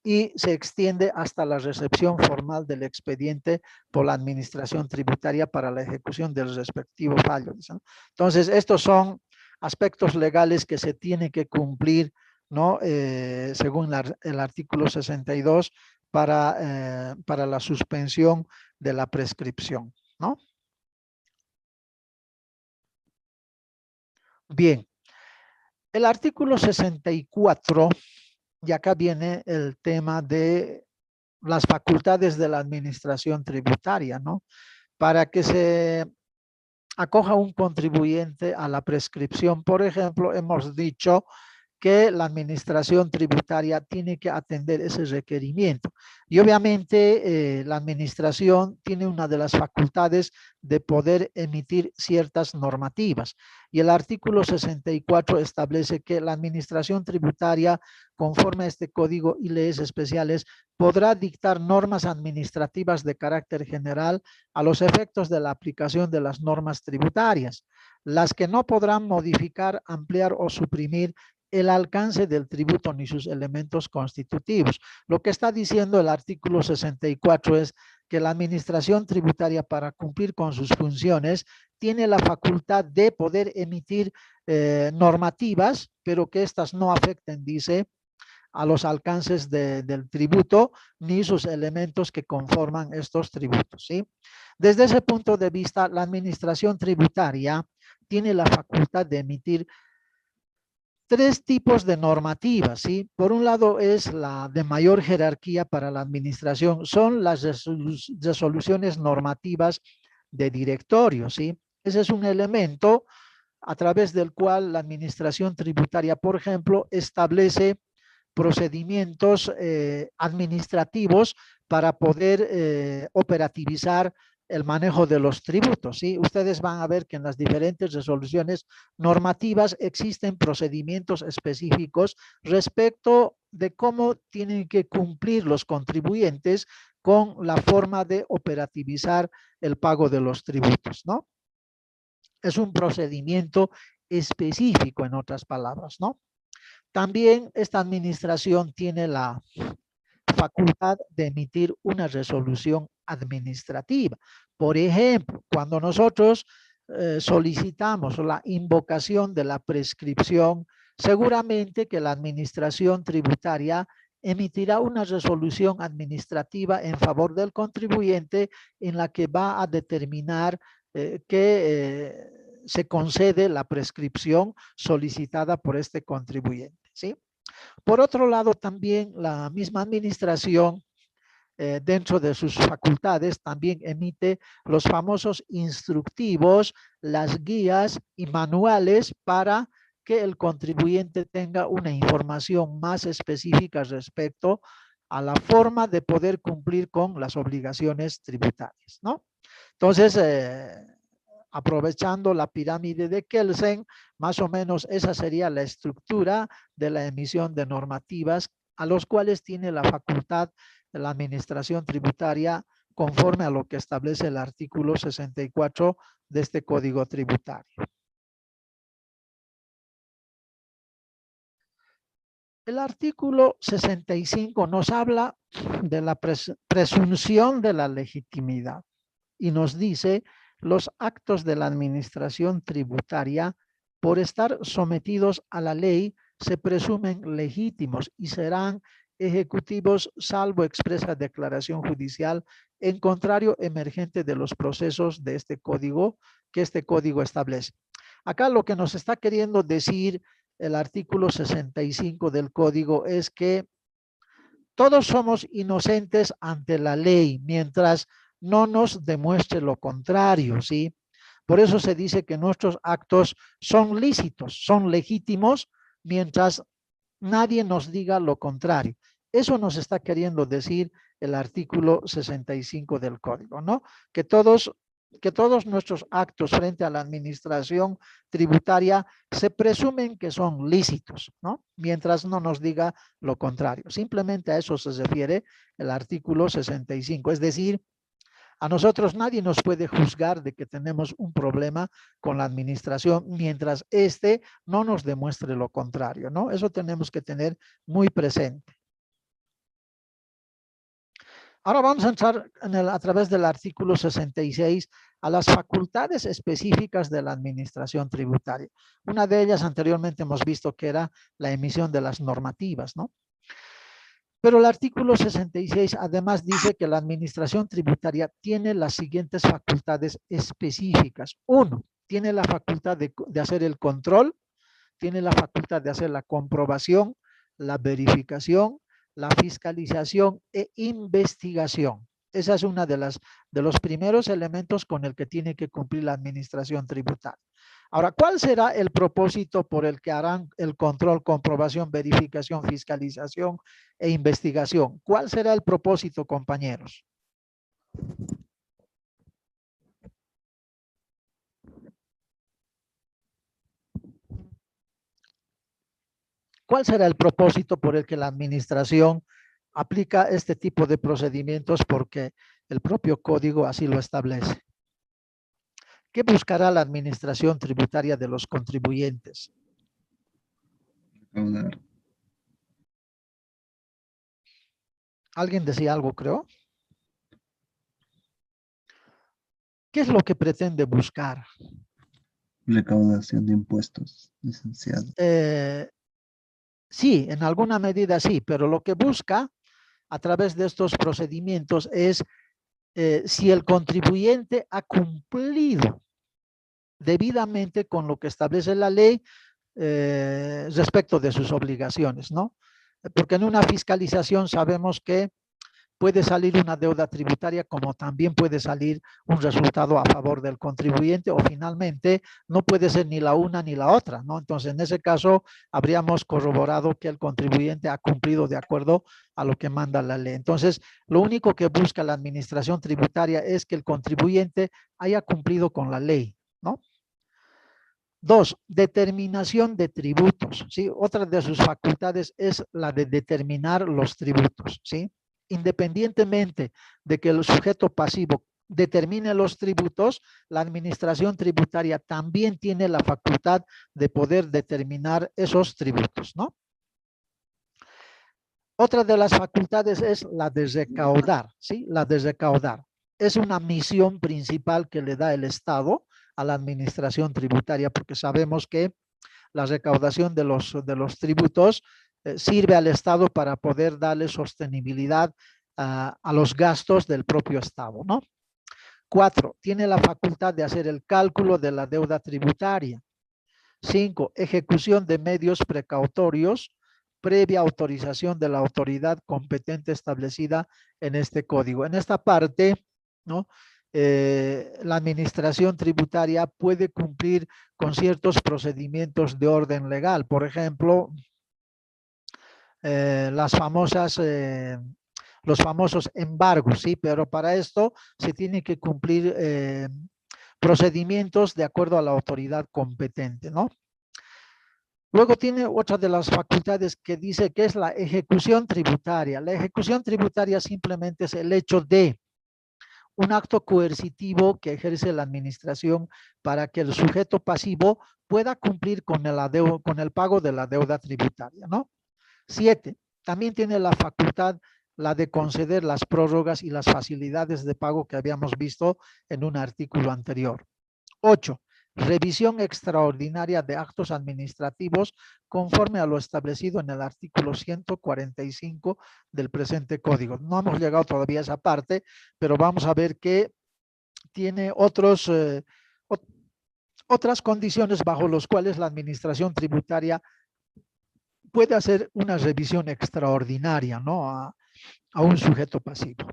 y se extiende hasta la recepción formal del expediente por la administración tributaria para la ejecución del respectivo fallo. Entonces, estos son aspectos legales que se tienen que cumplir, ¿no? Según el artículo 62 para la suspensión de la prescripción, ¿no? Bien, el artículo 64, y acá viene el tema de las facultades de la administración tributaria, ¿no? Para que se acoja un contribuyente a la prescripción, por ejemplo, hemos dicho que la administración tributaria tiene que atender ese requerimiento. Y obviamente la administración tiene una de las facultades de poder emitir ciertas normativas. Y el artículo 64 establece que la administración tributaria, conforme a este código y leyes especiales, podrá dictar normas administrativas de carácter general a los efectos de la aplicación de las normas tributarias, las que no podrán modificar, ampliar o suprimir el alcance del tributo ni sus elementos constitutivos. Lo que está diciendo el artículo 64 es que la administración tributaria, para cumplir con sus funciones, tiene la facultad de poder emitir normativas, pero que éstas no afecten, dice, a los alcances del tributo ni sus elementos que conforman estos tributos, ¿sí? Desde ese punto de vista, la administración tributaria tiene la facultad de emitir 3 tipos de normativas, ¿sí? Por un lado es la de mayor jerarquía para la administración, son las resoluciones normativas de directorio, ¿sí? Ese es un elemento a través del cual la administración tributaria, por ejemplo, establece procedimientos administrativos para poder operativizar el manejo de los tributos. ¿Sí? Ustedes van a ver que en las diferentes resoluciones normativas existen procedimientos específicos respecto de cómo tienen que cumplir los contribuyentes con la forma de operativizar el pago de los tributos, ¿no? Es un procedimiento específico, en otras palabras, ¿no? También esta administración tiene la facultad de emitir una resolución administrativa. Por ejemplo, cuando nosotros solicitamos la invocación de la prescripción, seguramente que la administración tributaria emitirá una resolución administrativa en favor del contribuyente en la que va a determinar que se concede la prescripción solicitada por este contribuyente, ¿sí? Por otro lado, también la misma administración, dentro de sus facultades, también emite los famosos instructivos, las guías y manuales para que el contribuyente tenga una información más específica respecto a la forma de poder cumplir con las obligaciones tributarias, ¿no? Entonces, aprovechando la pirámide de Kelsen, más o menos esa sería la estructura de la emisión de normativas a los cuales tiene la facultad de la administración tributaria conforme a lo que establece el artículo 64 de este Código Tributario. El artículo 65 nos habla de la presunción de la legitimidad y nos dice: los actos de la administración tributaria, por estar sometidos a la ley, se presumen legítimos y serán ejecutivos salvo expresa declaración judicial en contrario emergente de los procesos de este código que este código establece. Acá lo que nos está queriendo decir el artículo 65 del código es que todos somos inocentes ante la ley mientras no nos demuestre lo contrario, ¿sí? Por eso se dice que nuestros actos son lícitos, son legítimos, mientras nadie nos diga lo contrario. Eso nos está queriendo decir el artículo 65 del Código, ¿no? Que todos nuestros actos frente a la administración tributaria se presumen que son lícitos, ¿no? Mientras no nos diga lo contrario. Simplemente a eso se refiere el artículo 65. Es decir, a nosotros nadie nos puede juzgar de que tenemos un problema con la administración mientras éste no nos demuestre lo contrario, ¿no? Eso tenemos que tener muy presente. Ahora vamos a entrar a través del artículo 66 a las facultades específicas de la administración tributaria. Una de ellas anteriormente hemos visto que era la emisión de las normativas, ¿no? Pero el artículo 66 además dice que la administración tributaria tiene las siguientes facultades específicas. Uno, tiene la facultad de hacer el control, tiene la facultad de hacer la comprobación, la verificación, la fiscalización e investigación. Esa es una de los primeros elementos con el que tiene que cumplir la administración tributaria. Ahora, ¿cuál será el propósito por el que harán el control, comprobación, verificación, fiscalización e investigación? ¿Cuál será el propósito, compañeros? ¿Cuál será el propósito por el que la administración aplica este tipo de procedimientos? Porque el propio código así lo establece. ¿Qué buscará la administración tributaria de los contribuyentes? Recaudar. ¿Alguien decía algo, creo? ¿Qué es lo que pretende buscar? Recaudación de impuestos, licenciado. Sí, en alguna medida sí, pero lo que busca a través de estos procedimientos es si el contribuyente ha cumplido debidamente con lo que establece la ley respecto de sus obligaciones, ¿no? Porque en una fiscalización sabemos que puede salir una deuda tributaria como también puede salir un resultado a favor del contribuyente, o finalmente no puede ser ni la una ni la otra, ¿no? Entonces, en ese caso, habríamos corroborado que el contribuyente ha cumplido de acuerdo a lo que manda la ley. Entonces, lo único que busca la administración tributaria es que el contribuyente haya cumplido con la ley, ¿no? 2, determinación de tributos, ¿sí? Otra de sus facultades es la de determinar los tributos, ¿sí? Independientemente de que el sujeto pasivo determine los tributos, la administración tributaria también tiene la facultad de poder determinar esos tributos, ¿no? Otra de las facultades es la de recaudar, ¿sí? La de recaudar. Es una misión principal que le da el Estado a la administración tributaria, porque sabemos que la recaudación de los tributos sirve al Estado para poder darle sostenibilidad a los gastos del propio Estado, ¿no? 4, tiene la facultad de hacer el cálculo de la deuda tributaria. 5, ejecución de medios precautorios previa autorización de la autoridad competente establecida en este código. En esta parte, ¿no? La administración tributaria puede cumplir con ciertos procedimientos de orden legal. Por ejemplo, los famosos embargos, ¿sí? Pero para esto se tiene que cumplir procedimientos de acuerdo a la autoridad competente, ¿no? Luego tiene otra de las facultades que dice que es la ejecución tributaria. La ejecución tributaria simplemente es el hecho de un acto coercitivo que ejerce la administración para que el sujeto pasivo pueda cumplir con el pago de la deuda tributaria, ¿no? 7. También tiene la facultad la de conceder las prórrogas y las facilidades de pago que habíamos visto en un artículo anterior. 8. Revisión extraordinaria de actos administrativos conforme a lo establecido en el artículo 145 del presente código. No hemos llegado todavía a esa parte, pero vamos a ver que tiene otras condiciones bajo las cuales la administración tributaria puede hacer una revisión extraordinaria, ¿no? a un sujeto pasivo.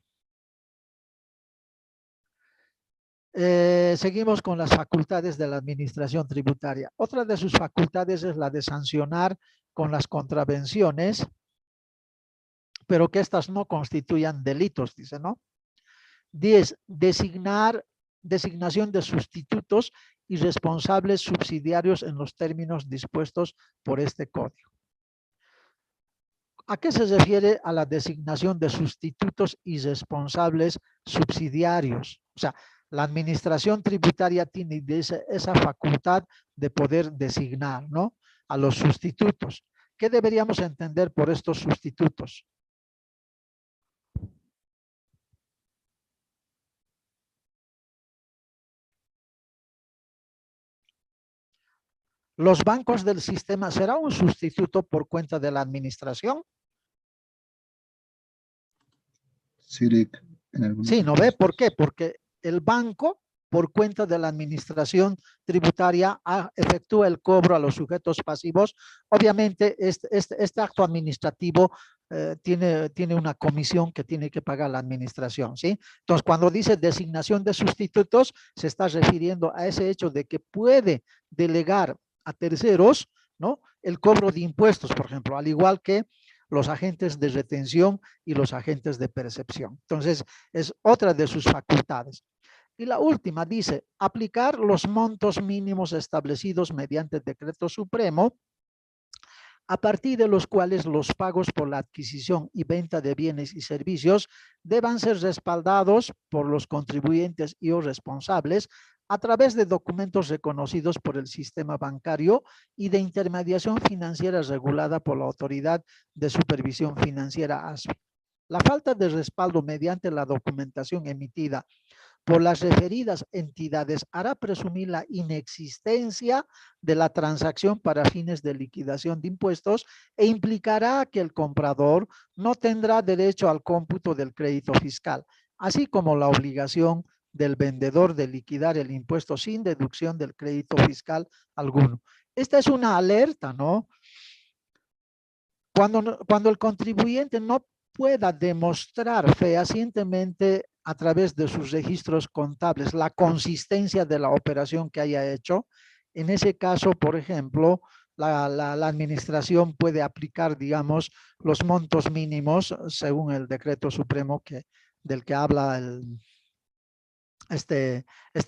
Seguimos con las facultades de la administración tributaria. Otra de sus facultades es la de sancionar con las contravenciones, pero que estas no constituyan delitos, dice, ¿no? 10. Designación de sustitutos y responsables subsidiarios en los términos dispuestos por este código. ¿A qué se refiere a la designación de sustitutos y responsables subsidiarios? O sea, la administración tributaria tiene esa facultad de poder designar, ¿no? A los sustitutos. ¿Qué deberíamos entender por estos sustitutos? ¿Los bancos del sistema será un sustituto por cuenta de la administración? Sí, ¿no ve? ¿Por qué? Porque el banco, por cuenta de la administración tributaria, efectúa el cobro a los sujetos pasivos. Obviamente, este acto administrativo tiene una comisión que tiene que pagar la administración, ¿sí? Entonces, cuando dice designación de sustitutos, se está refiriendo a ese hecho de que puede delegar a terceros, ¿no? El cobro de impuestos, por ejemplo, al igual que los agentes de retención y los agentes de percepción. Entonces, es otra de sus facultades. Y la última dice, aplicar los montos mínimos establecidos mediante decreto supremo, a partir de los cuales los pagos por la adquisición y venta de bienes y servicios deban ser respaldados por los contribuyentes y o responsables a través de documentos reconocidos por el sistema bancario y de intermediación financiera regulada por la Autoridad de Supervisión Financiera ASFI. La falta de respaldo mediante la documentación emitida por las referidas entidades hará presumir la inexistencia de la transacción para fines de liquidación de impuestos e implicará que el comprador no tendrá derecho al cómputo del crédito fiscal, así como la obligación del vendedor de liquidar el impuesto sin deducción del crédito fiscal alguno. Esta es una alerta, ¿no? Cuando el contribuyente no pueda demostrar fehacientemente a través de sus registros contables la consistencia de la operación que haya hecho. En ese caso, por ejemplo, la administración puede aplicar, digamos, los montos mínimos según el decreto supremo del que habla este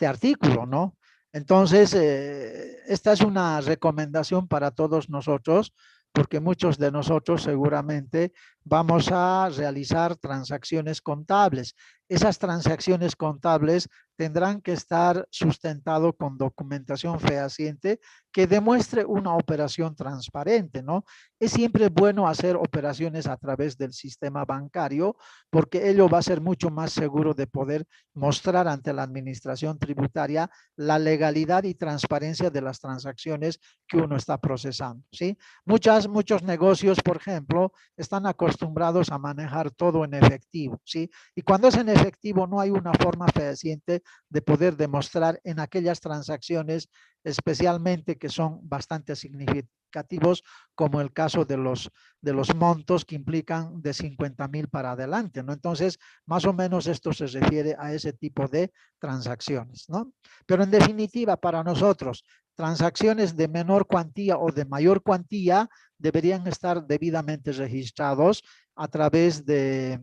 artículo, ¿no? Entonces, esta es una recomendación para todos nosotros, porque muchos de nosotros seguramente vamos a realizar transacciones contables. Esas transacciones contables tendrán que estar sustentado con documentación fehaciente que demuestre una operación transparente, ¿no? Es siempre bueno hacer operaciones a través del sistema bancario, porque ello va a ser mucho más seguro de poder mostrar ante la administración tributaria la legalidad y transparencia de las transacciones que uno está procesando, ¿sí? Muchos negocios, por ejemplo, están acostumbrados a manejar todo en efectivo, ¿sí? Y cuando es en efectivo no hay una forma fehaciente de poder demostrar en aquellas transacciones, especialmente que son bastante significativos, como el caso de los montos que implican de 50,000 para adelante, ¿no? Entonces, más o menos esto se refiere a ese tipo de transacciones, ¿no? Pero en definitiva, para nosotros, transacciones de menor cuantía o de mayor cuantía deberían estar debidamente registrados a través de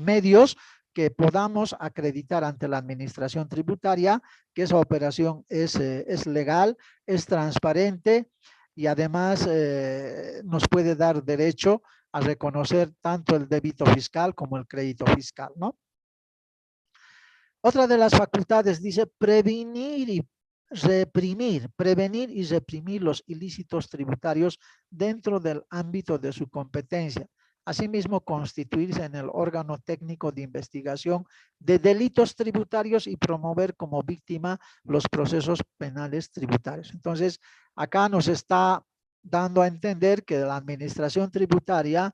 medios que podamos acreditar ante la administración tributaria que esa operación es legal, es transparente y además nos puede dar derecho a reconocer tanto el débito fiscal como el crédito fiscal, ¿no? Otra de las facultades dice prevenir y reprimir los ilícitos tributarios dentro del ámbito de su competencia. Asimismo, constituirse en el órgano técnico de investigación de delitos tributarios y promover como víctima los procesos penales tributarios. Entonces, acá nos está dando a entender que la administración tributaria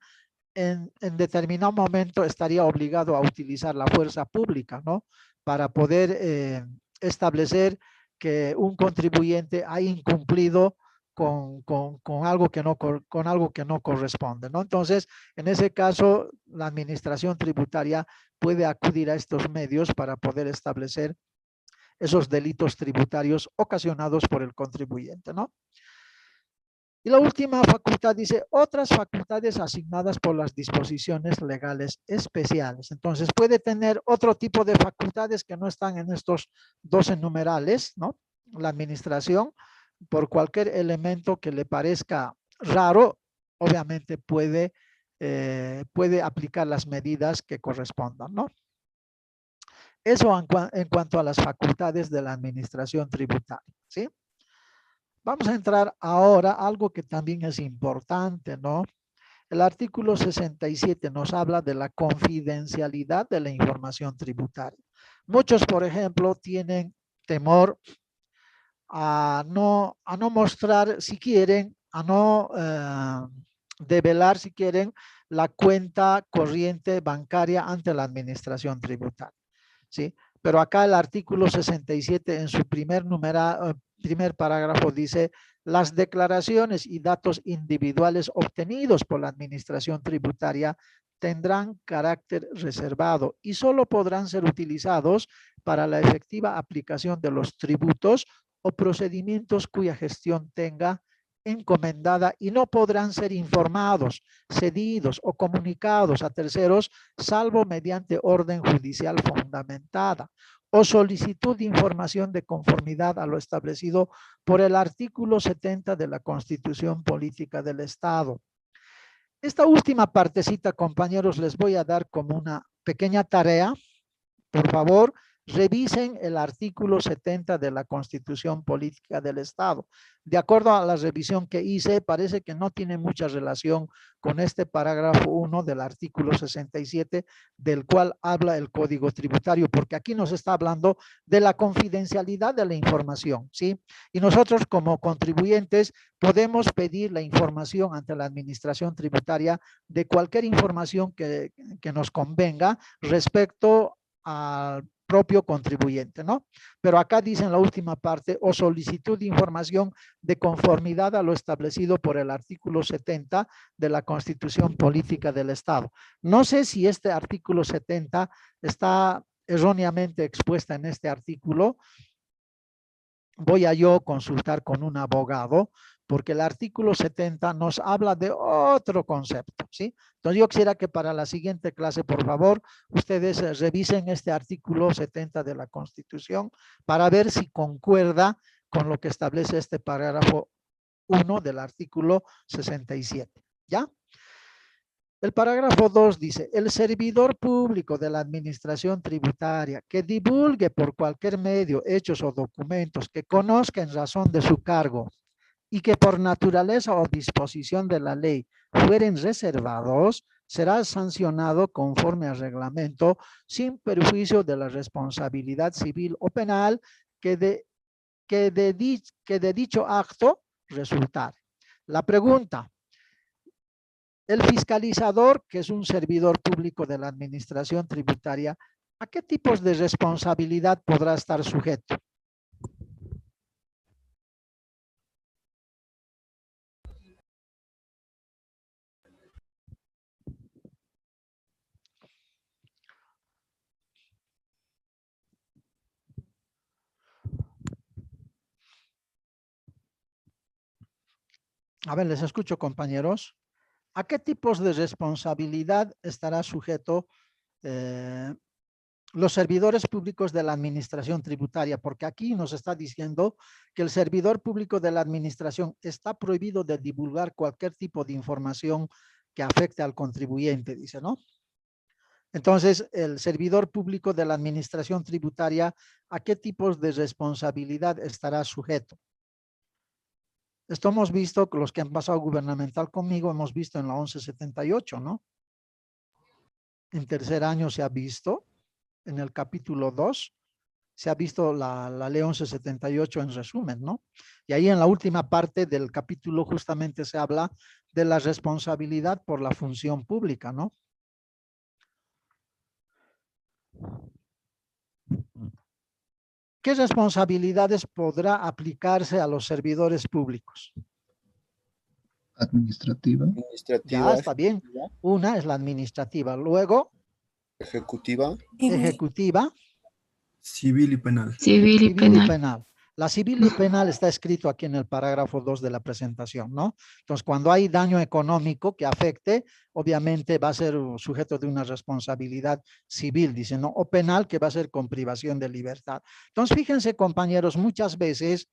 en determinado momento estaría obligado a utilizar la fuerza pública, ¿no? Para poder establecer que un contribuyente ha incumplido con algo que no corresponde, ¿no? Entonces, en ese caso, la administración tributaria puede acudir a estos medios para poder establecer esos delitos tributarios ocasionados por el contribuyente, ¿no? Y la última facultad dice otras facultades asignadas por las disposiciones legales especiales. Entonces puede tener otro tipo de facultades que no están en estos 12 numerales, ¿no? La administración, por cualquier elemento que le parezca raro, obviamente puede aplicar las medidas que correspondan, ¿no? Eso en cuanto a las facultades de la administración tributaria, ¿sí? Vamos a entrar ahora a algo que también es importante, ¿no? El artículo 67 nos habla de la confidencialidad de la información tributaria. Muchos, por ejemplo, tienen temor a no mostrar, si quieren, a no develar, si quieren, la cuenta corriente bancaria ante la administración tributaria, ¿sí? Pero acá el artículo 67 en su primer parágrafo dice: las declaraciones y datos individuales obtenidos por la administración tributaria tendrán carácter reservado y solo podrán ser utilizados para la efectiva aplicación de los tributos o procedimientos cuya gestión tenga encomendada y no podrán ser informados, cedidos o comunicados a terceros, salvo mediante orden judicial fundamentada o solicitud de información de conformidad a lo establecido por el artículo 70 de la Constitución Política del Estado. Esta última partecita, compañeros, les voy a dar como una pequeña tarea. Por favor, revisen el artículo 70 de la Constitución Política del Estado. De acuerdo a la revisión que hice, parece que no tiene mucha relación con este parágrafo 1 del artículo 67, del cual habla el Código Tributario, porque aquí nos está hablando de la confidencialidad de la información, ¿sí? Y nosotros como contribuyentes podemos pedir la información ante la administración tributaria de cualquier información que nos convenga respecto al propio contribuyente, ¿no? Pero acá dice en la última parte, o solicitud de información de conformidad a lo establecido por el artículo 70 de la Constitución Política del Estado. No sé si este artículo 70 está erróneamente expuesta en este artículo. Voy a yo consultar con un abogado, porque el artículo 70 nos habla de otro concepto, ¿sí? Entonces yo quisiera que para la siguiente clase, por favor, ustedes revisen este artículo 70 de la Constitución para ver si concuerda con lo que establece este parágrafo 1 del artículo 67, ¿ya? El parágrafo 2 dice, el servidor público de la administración tributaria que divulgue por cualquier medio hechos o documentos que conozca en razón de su cargo y que por naturaleza o disposición de la ley fueren reservados, será sancionado conforme al reglamento sin perjuicio de la responsabilidad civil o penal que de dicho acto resultare. La pregunta: el fiscalizador, que es un servidor público de la administración tributaria, ¿a qué tipos de responsabilidad podrá estar sujeto? A ver, les escucho, compañeros. ¿A qué tipos de responsabilidad estará sujeto los servidores públicos de la administración tributaria? Porque aquí nos está diciendo que el servidor público de la administración está prohibido de divulgar cualquier tipo de información que afecte al contribuyente, dice, ¿no? Entonces, el servidor público de la administración tributaria, ¿a qué tipos de responsabilidad estará sujeto? Esto hemos visto, los que han pasado gubernamental conmigo, hemos visto en la 1178, ¿no? En tercer año se ha visto, en el capítulo 2, se ha visto la ley 1178 en resumen, ¿no? Y ahí en la última parte del capítulo justamente se habla de la responsabilidad por la función pública, ¿no? ¿Qué responsabilidades podrá aplicarse a los servidores públicos? Administrativa, Ya, Administrativa, está bien. Una es la administrativa, luego ejecutiva, ejecutiva, Civil y penal. Civil y civil y penal. penal. La civil y penal está escrito aquí en el parágrafo 2 de la presentación, ¿no? Entonces, cuando hay daño económico que afecte, obviamente va a ser sujeto de una responsabilidad civil, dice, ¿no? O penal, que va a ser con privación de libertad. Entonces, fíjense, compañeros, muchas veces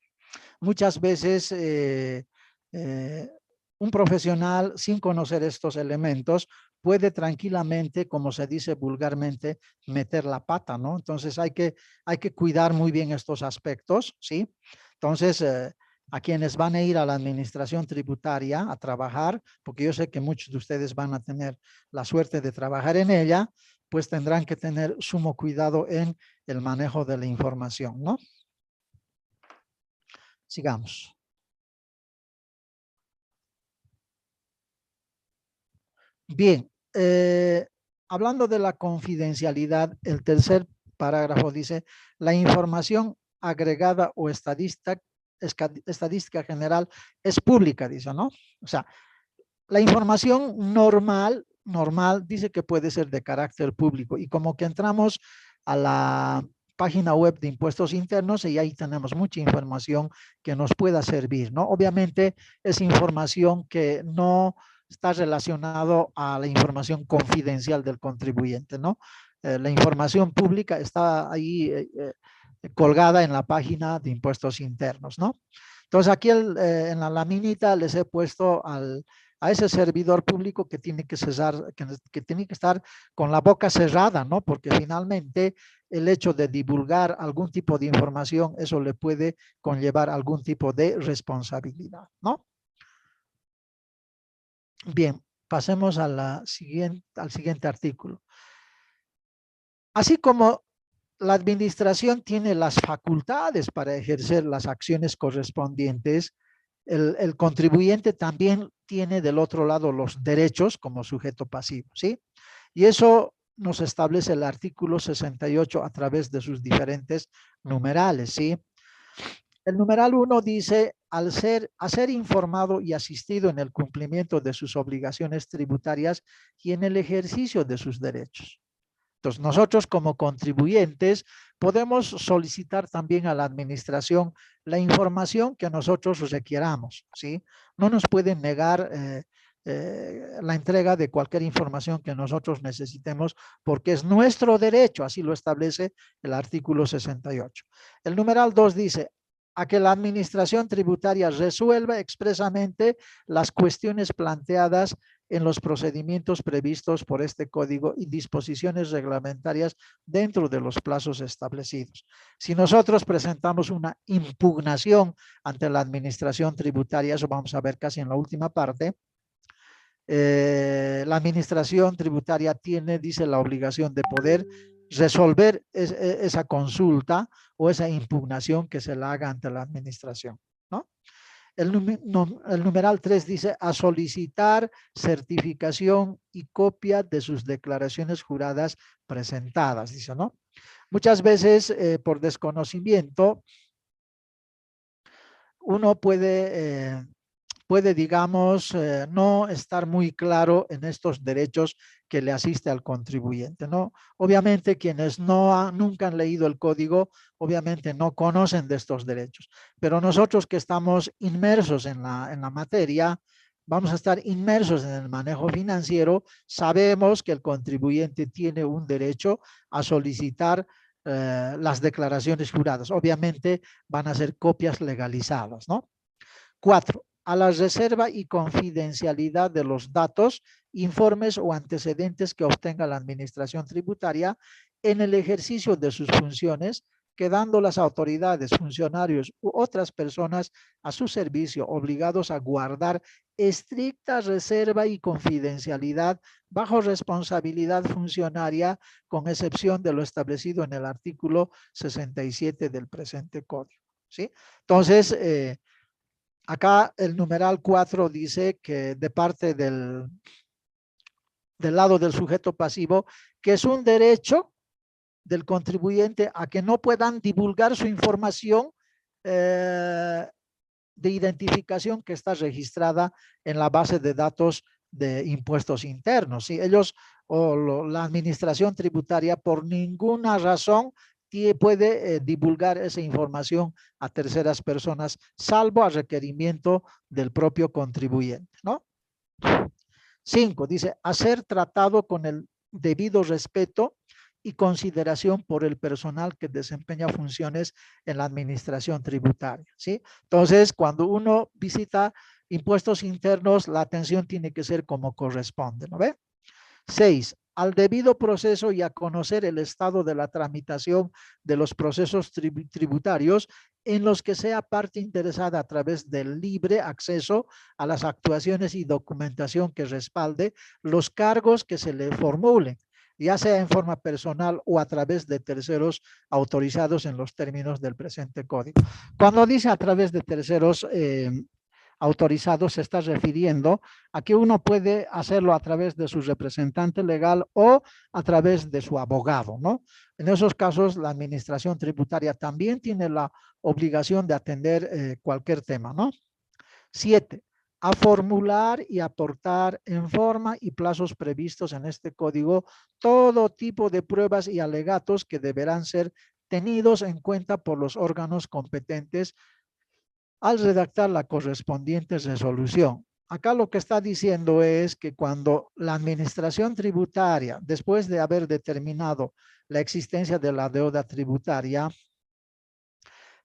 un profesional sin conocer estos elementos puede tranquilamente, como se dice vulgarmente, meter la pata, ¿no? Entonces hay que cuidar muy bien estos aspectos, ¿sí? Entonces, a quienes van a ir a la administración tributaria a trabajar, porque yo sé que muchos de ustedes van a tener la suerte de trabajar en ella, pues tendrán que tener sumo cuidado en el manejo de la información, ¿no? Sigamos. Bien, hablando de la confidencialidad, el tercer parágrafo dice, la información agregada o estadística general es pública, dice, ¿no? O sea, la información normal dice que puede ser de carácter público y como que entramos a la página web de impuestos internos y ahí tenemos mucha información que nos pueda servir, ¿no? Obviamente es información que no está relacionado a la información confidencial del contribuyente, ¿no? La información pública está ahí colgada en la página de impuestos internos, ¿no? Entonces aquí en la laminita les he puesto a ese servidor público que tiene que cesar, que tiene que estar con la boca cerrada, ¿no? Porque finalmente el hecho de divulgar algún tipo de información, eso le puede conllevar algún tipo de responsabilidad, ¿no? Bien, pasemos a al siguiente artículo. Así como la administración tiene las facultades para ejercer las acciones correspondientes, el contribuyente también tiene del otro lado los derechos como sujeto pasivo, ¿sí? Y eso nos establece el artículo 68 a través de sus diferentes numerales, ¿sí? El numeral 1 dice, a ser informado y asistido en el cumplimiento de sus obligaciones tributarias y en el ejercicio de sus derechos. Entonces, nosotros como contribuyentes podemos solicitar también a la administración la información que nosotros requiramos, ¿sí? No nos pueden negar la entrega de cualquier información que nosotros necesitemos porque es nuestro derecho, así lo establece el artículo 68. El numeral 2 dice, a que la administración tributaria resuelva expresamente las cuestiones planteadas en los procedimientos previstos por este código y disposiciones reglamentarias dentro de los plazos establecidos. Si nosotros presentamos una impugnación ante la administración tributaria, eso vamos a ver casi en la última parte, la administración tributaria tiene, dice, la obligación de poder resolver esa consulta o esa impugnación que se la haga ante la administración, ¿no? El numeral 3 dice a solicitar certificación y copia de sus declaraciones juradas presentadas, dice, ¿no? Muchas veces por desconocimiento uno puede, digamos, no estar muy claro en estos derechos que le asiste al contribuyente, ¿no? Obviamente quienes nunca han leído el código, obviamente no conocen de estos derechos, pero nosotros que estamos inmersos en la materia, vamos a estar inmersos en el manejo financiero, sabemos que el contribuyente tiene un derecho a solicitar las declaraciones juradas. Obviamente van a ser copias legalizadas, ¿no? 4. A la reserva y confidencialidad de los datos, informes o antecedentes que obtenga la administración tributaria en el ejercicio de sus funciones, quedando las autoridades, funcionarios u otras personas a su servicio obligados a guardar estricta reserva y confidencialidad bajo responsabilidad funcionaria, con excepción de lo establecido en el artículo 67 del presente código, ¿sí? Entonces, acá el numeral 4 dice que de parte del lado del sujeto pasivo, que es un derecho del contribuyente a que no puedan divulgar su información de identificación que está registrada en la base de datos de impuestos internos. ¿Sí? Ellos o la administración tributaria por ninguna razón puede divulgar esa información a terceras personas, salvo a requerimiento del propio contribuyente, ¿no? 5, dice, a ser tratado con el debido respeto y consideración por el personal que desempeña funciones en la administración tributaria, ¿sí? Entonces, cuando uno visita impuestos internos, la atención tiene que ser como corresponde, ¿no ve? 6. Al debido proceso y a conocer el estado de la tramitación de los procesos tributarios en los que sea parte interesada a través del libre acceso a las actuaciones y documentación que respalde los cargos que se le formulen, ya sea en forma personal o a través de terceros autorizados en los términos del presente código. Cuando dice a través de terceros autorizados, se está refiriendo a que uno puede hacerlo a través de su representante legal o a través de su abogado, ¿no? En esos casos, la administración tributaria también tiene la obligación de atender cualquier tema, ¿no? 7. A formular y aportar en forma y plazos previstos en este código todo tipo de pruebas y alegatos que deberán ser tenidos en cuenta por los órganos competentes al redactar la correspondiente resolución. Acá lo que está diciendo es que cuando la administración tributaria, después de haber determinado la existencia de la deuda tributaria,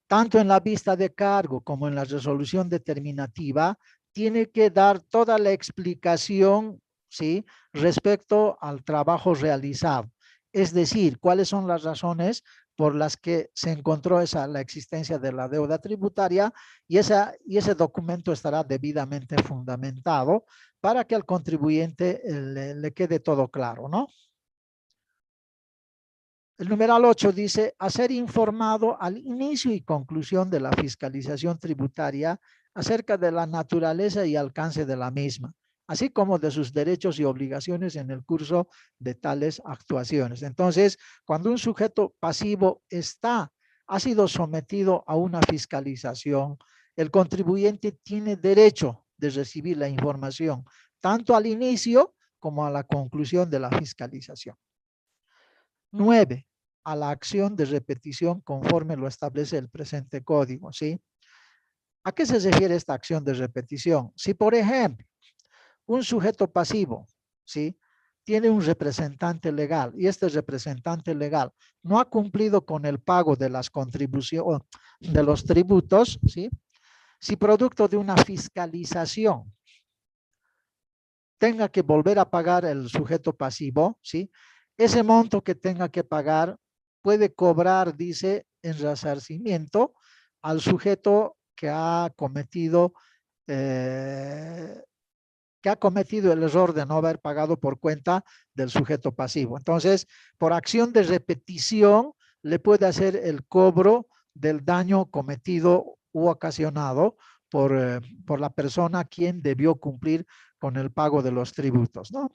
tanto en la vista de cargo como en la resolución determinativa, tiene que dar toda la explicación, ¿sí?, respecto al trabajo realizado. Es decir, cuáles son las razones por las que se encontró la existencia de la deuda tributaria y ese documento estará debidamente fundamentado para que al contribuyente le quede todo claro, ¿no? El numeral 8 dice, a ser informado al inicio y conclusión de la fiscalización tributaria acerca de la naturaleza y alcance de la misma, así como de sus derechos y obligaciones en el curso de tales actuaciones. Entonces, cuando un sujeto pasivo ha sido sometido a una fiscalización, el contribuyente tiene derecho de recibir la información, tanto al inicio como a la conclusión de la fiscalización. 9. A la acción de repetición conforme lo establece el presente código, ¿sí? ¿A qué se refiere esta acción de repetición? Si, por ejemplo, un sujeto pasivo, ¿sí?, tiene un representante legal y este representante legal no ha cumplido con el pago de las contribuciones, de los tributos, ¿sí?, si producto de una fiscalización tenga que volver a pagar el sujeto pasivo, ¿sí?, ese monto que tenga que pagar puede cobrar, dice, en resarcimiento al sujeto que ha cometido el error de no haber pagado por cuenta del sujeto pasivo. Entonces, por acción de repetición, le puede hacer el cobro del daño cometido u ocasionado por la persona quien debió cumplir con el pago de los tributos, ¿no?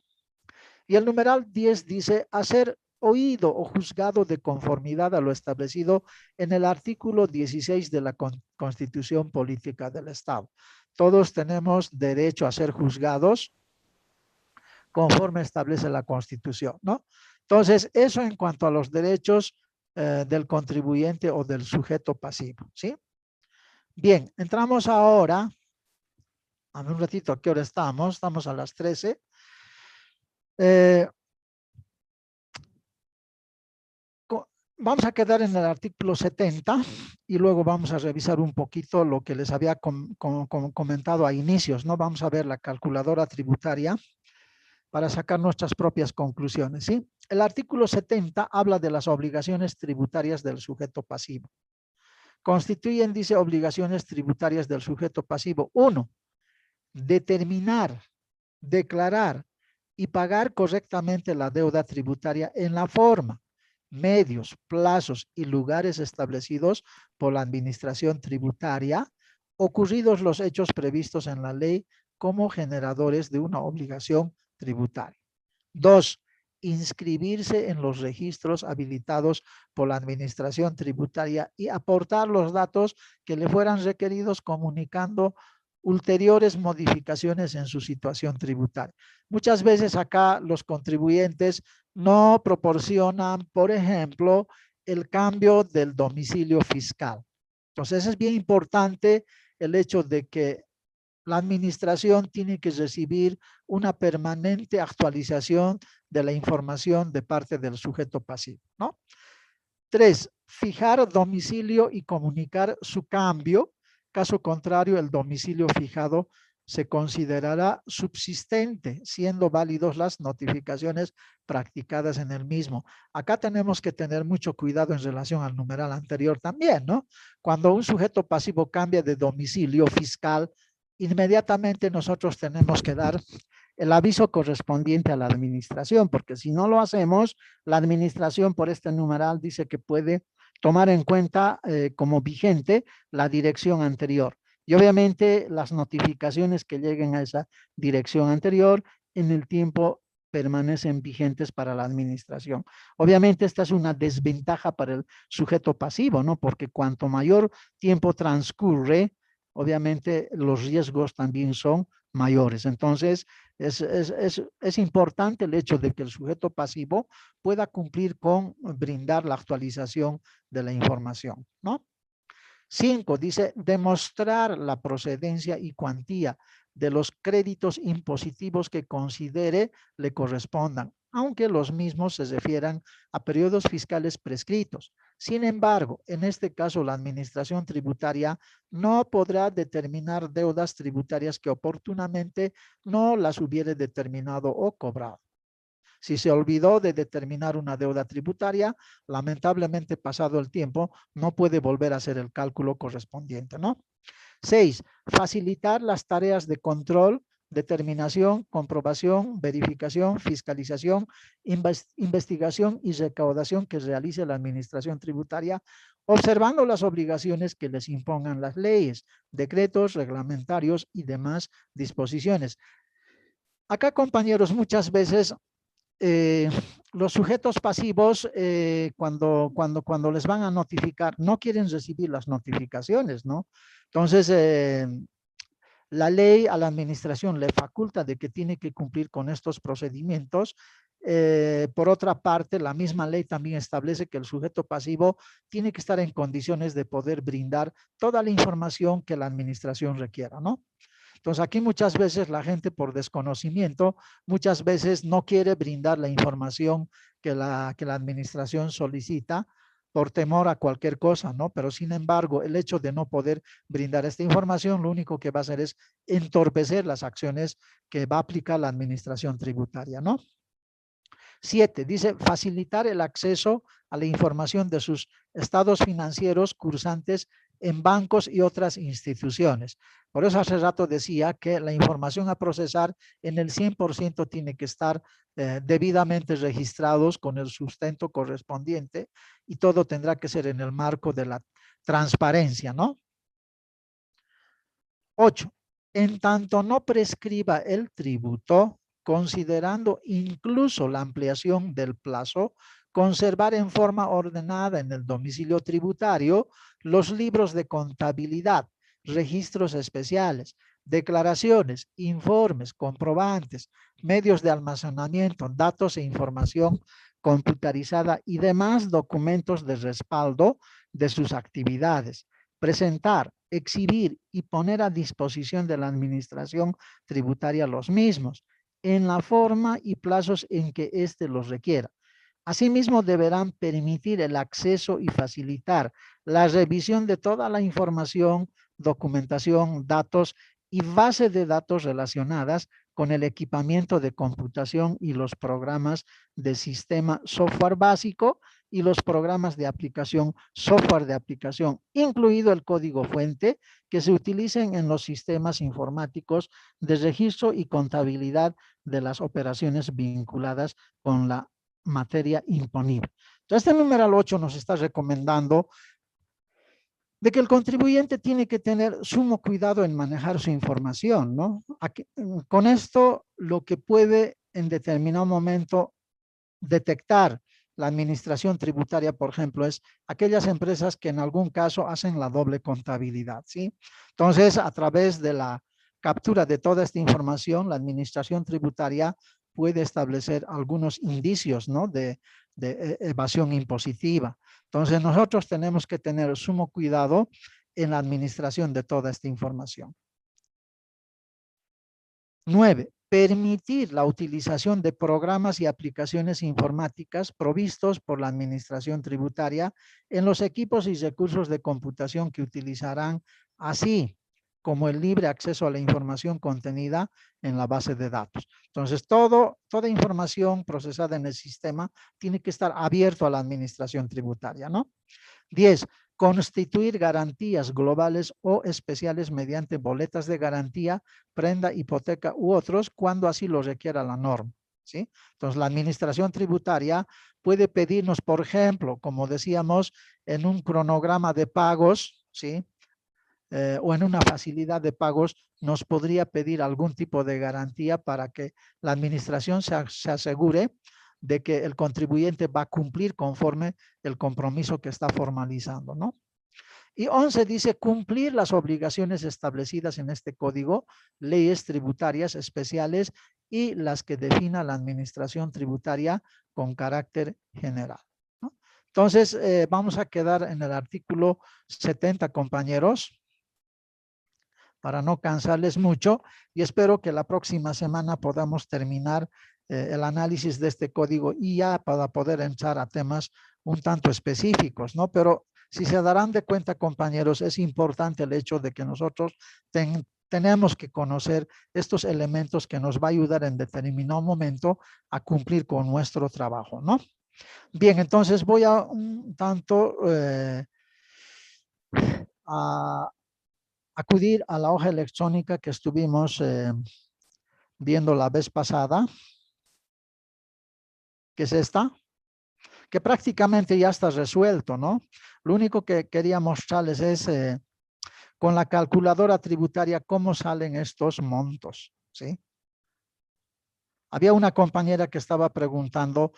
Y el numeral 10 dice, hacer oído o juzgado de conformidad a lo establecido en el artículo 16 de la Constitución Política del Estado. Todos tenemos derecho a ser juzgados conforme establece la Constitución, ¿no? Entonces, eso en cuanto a los derechos del contribuyente o del sujeto pasivo, ¿sí? Bien, entramos ahora, a un ratito, ¿a qué hora estamos? Estamos a las 13. Vamos a quedar en el artículo 70 y luego vamos a revisar un poquito lo que les había comentado a inicios, ¿no? Vamos a ver la calculadora tributaria para sacar nuestras propias conclusiones, ¿sí? El artículo 70 habla de las obligaciones tributarias del sujeto pasivo. Constituyen, dice, obligaciones tributarias del sujeto pasivo. 1. Determinar, declarar y pagar correctamente la deuda tributaria en la forma, medios, plazos y lugares establecidos por la administración tributaria, ocurridos los hechos previstos en la ley como generadores de una obligación tributaria. 2. Inscribirse en los registros habilitados por la administración tributaria y aportar los datos que le fueran requeridos comunicando ulteriores modificaciones en su situación tributaria. Muchas veces acá los contribuyentes no proporcionan, por ejemplo, el cambio del domicilio fiscal. Entonces es bien importante el hecho de que la administración tiene que recibir una permanente actualización de la información de parte del sujeto pasivo, ¿no? 3. Fijar domicilio y comunicar su cambio. Caso contrario, el domicilio fijado se considerará subsistente, siendo válidos las notificaciones practicadas en el mismo. Acá tenemos que tener mucho cuidado en relación al numeral anterior también, ¿no? Cuando un sujeto pasivo cambia de domicilio fiscal, inmediatamente nosotros tenemos que dar el aviso correspondiente a la administración, porque si no lo hacemos, la administración por este numeral dice que puede tomar en cuenta como vigente la dirección anterior. Y obviamente las notificaciones que lleguen a esa dirección anterior en el tiempo permanecen vigentes para la administración. Obviamente esta es una desventaja para el sujeto pasivo, ¿no? Porque cuanto mayor tiempo transcurre, obviamente los riesgos también son mayores. Entonces, es importante el hecho de que el sujeto pasivo pueda cumplir con brindar la actualización de la información, ¿no? 5, dice, demostrar la procedencia y cuantía de los créditos impositivos que considere le correspondan, aunque los mismos se refieran a periodos fiscales prescritos. Sin embargo, en este caso, la administración tributaria no podrá determinar deudas tributarias que oportunamente no las hubiere determinado o cobrado. Si se olvidó de determinar una deuda tributaria, lamentablemente pasado el tiempo, no puede volver a hacer el cálculo correspondiente, ¿no? 6. Facilitar las tareas de control, determinación, comprobación, verificación, fiscalización, investigación y recaudación que realice la administración tributaria, observando las obligaciones que les impongan las leyes, decretos, reglamentarios y demás disposiciones. Acá, compañeros, muchas veces los sujetos pasivos, cuando les van a notificar, no quieren recibir las notificaciones, ¿no? Entonces, la ley a la administración le faculta de que tiene que cumplir con estos procedimientos. Por otra parte, la misma ley también establece que el sujeto pasivo tiene que estar en condiciones de poder brindar toda la información que la administración requiera, ¿no? Entonces, aquí muchas veces la gente por desconocimiento, muchas veces no quiere brindar la información que la administración solicita por temor a cualquier cosa, ¿no? Pero sin embargo, el hecho de no poder brindar esta información, lo único que va a hacer es entorpecer las acciones que va a aplicar la administración tributaria, ¿no? 7, dice facilitar el acceso a la información de sus estados financieros cursantes en bancos y otras instituciones. Por eso hace rato decía que la información a procesar en el 100% tiene que estar debidamente registrados con el sustento correspondiente y todo tendrá que ser en el marco de la transparencia, ¿no? 8. En tanto no prescriba el tributo, considerando incluso la ampliación del plazo, conservar en forma ordenada en el domicilio tributario los libros de contabilidad, registros especiales, declaraciones, informes, comprobantes, medios de almacenamiento, datos e información computarizada y demás documentos de respaldo de sus actividades. Presentar, exhibir y poner a disposición de la administración tributaria los mismos, en la forma y plazos en que éste los requiera. Asimismo, deberán permitir el acceso y facilitar la revisión de toda la información, documentación, datos y base de datos relacionadas con el equipamiento de computación y los programas de sistema software básico y los programas de aplicación, software de aplicación, incluido el código fuente, que se utilicen en los sistemas informáticos de registro y contabilidad de las operaciones vinculadas con la materia imponible. Entonces, este numeral 8 nos está recomendando de que el contribuyente tiene que tener sumo cuidado en manejar su información, ¿no? Aquí, con esto, lo que puede en determinado momento detectar la administración tributaria, por ejemplo, es aquellas empresas que en algún caso hacen la doble contabilidad, ¿sí? Entonces, a través de la captura de toda esta información, la administración tributaria puede establecer algunos indicios, ¿no? de evasión impositiva. Entonces, nosotros tenemos que tener sumo cuidado en la administración de toda esta información. 9. Permitir la utilización de programas y aplicaciones informáticas provistos por la administración tributaria en los equipos y recursos de computación que utilizarán, así como el libre acceso a la información contenida en la base de datos. Entonces, toda información procesada en el sistema tiene que estar abierto a la administración tributaria, ¿no? 10. Constituir garantías globales o especiales mediante boletas de garantía, prenda, hipoteca u otros, cuando así lo requiera la norma, ¿sí? Entonces, la administración tributaria puede pedirnos, por ejemplo, como decíamos, en un cronograma de pagos, ¿sí? O en una facilidad de pagos, nos podría pedir algún tipo de garantía para que la administración se asegure de que el contribuyente va a cumplir conforme el compromiso que está formalizando, ¿no? Y 11 dice cumplir las obligaciones establecidas en este código, leyes tributarias especiales y las que defina la administración tributaria con carácter general, ¿no? Entonces, vamos a quedar en el artículo 70, compañeros, para no cansarles mucho, y espero que la próxima semana podamos terminar el análisis de este código y ya para poder entrar a temas un tanto específicos, ¿no? Pero si se darán de cuenta, compañeros, es importante el hecho de que nosotros tenemos que conocer estos elementos que nos va a ayudar en determinado momento a cumplir con nuestro trabajo, ¿no? Bien, entonces voy a un tanto a acudir a la hoja electrónica que estuvimos viendo la vez pasada, que es esta, que prácticamente ya está resuelto, ¿no? Lo único que quería mostrarles es con la calculadora tributaria cómo salen estos montos, ¿sí? Había una compañera que estaba preguntando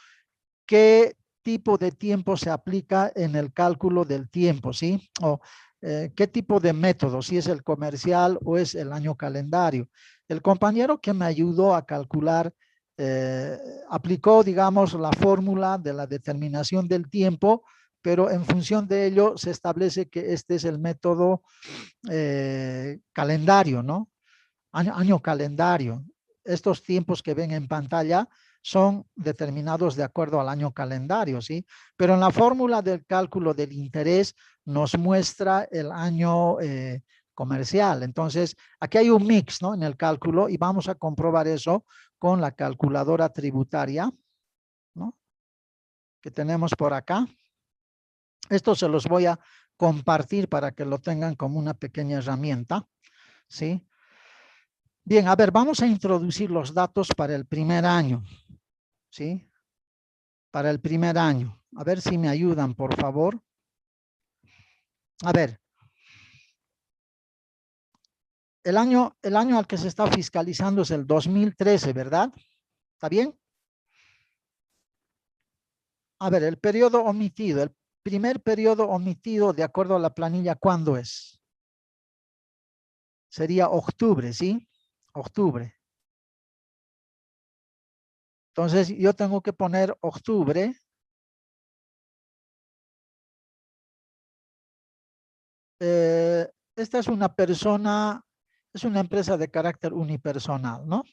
qué tipo de tiempo se aplica en el cálculo del tiempo, ¿sí? O qué tipo de método, si es el comercial o es el año calendario. El compañero que me ayudó a calcular aplicó, digamos, la fórmula de la determinación del tiempo, pero en función de ello se establece que este es el método calendario, ¿no? Año calendario. Estos tiempos que ven en pantalla son determinados de acuerdo al año calendario, ¿sí? Pero en la fórmula del cálculo del interés nos muestra el año comercial. Entonces, aquí hay un mix, ¿no? En el cálculo y vamos a comprobar eso con la calculadora tributaria, ¿no? Que tenemos por acá. Esto se los voy a compartir para que lo tengan como una pequeña herramienta, ¿sí? Bien, a ver, vamos a introducir los datos para el primer año, ¿sí? Para el primer año. A ver si me ayudan, por favor. A ver, el año al que se está fiscalizando es el 2013, ¿verdad? ¿Está bien? A ver, el periodo omitido, el primer periodo omitido de acuerdo a la planilla, ¿cuándo es? Sería octubre, ¿sí? Octubre. Entonces, yo tengo que poner octubre. Esta es una persona, es una empresa de carácter unipersonal, ¿no?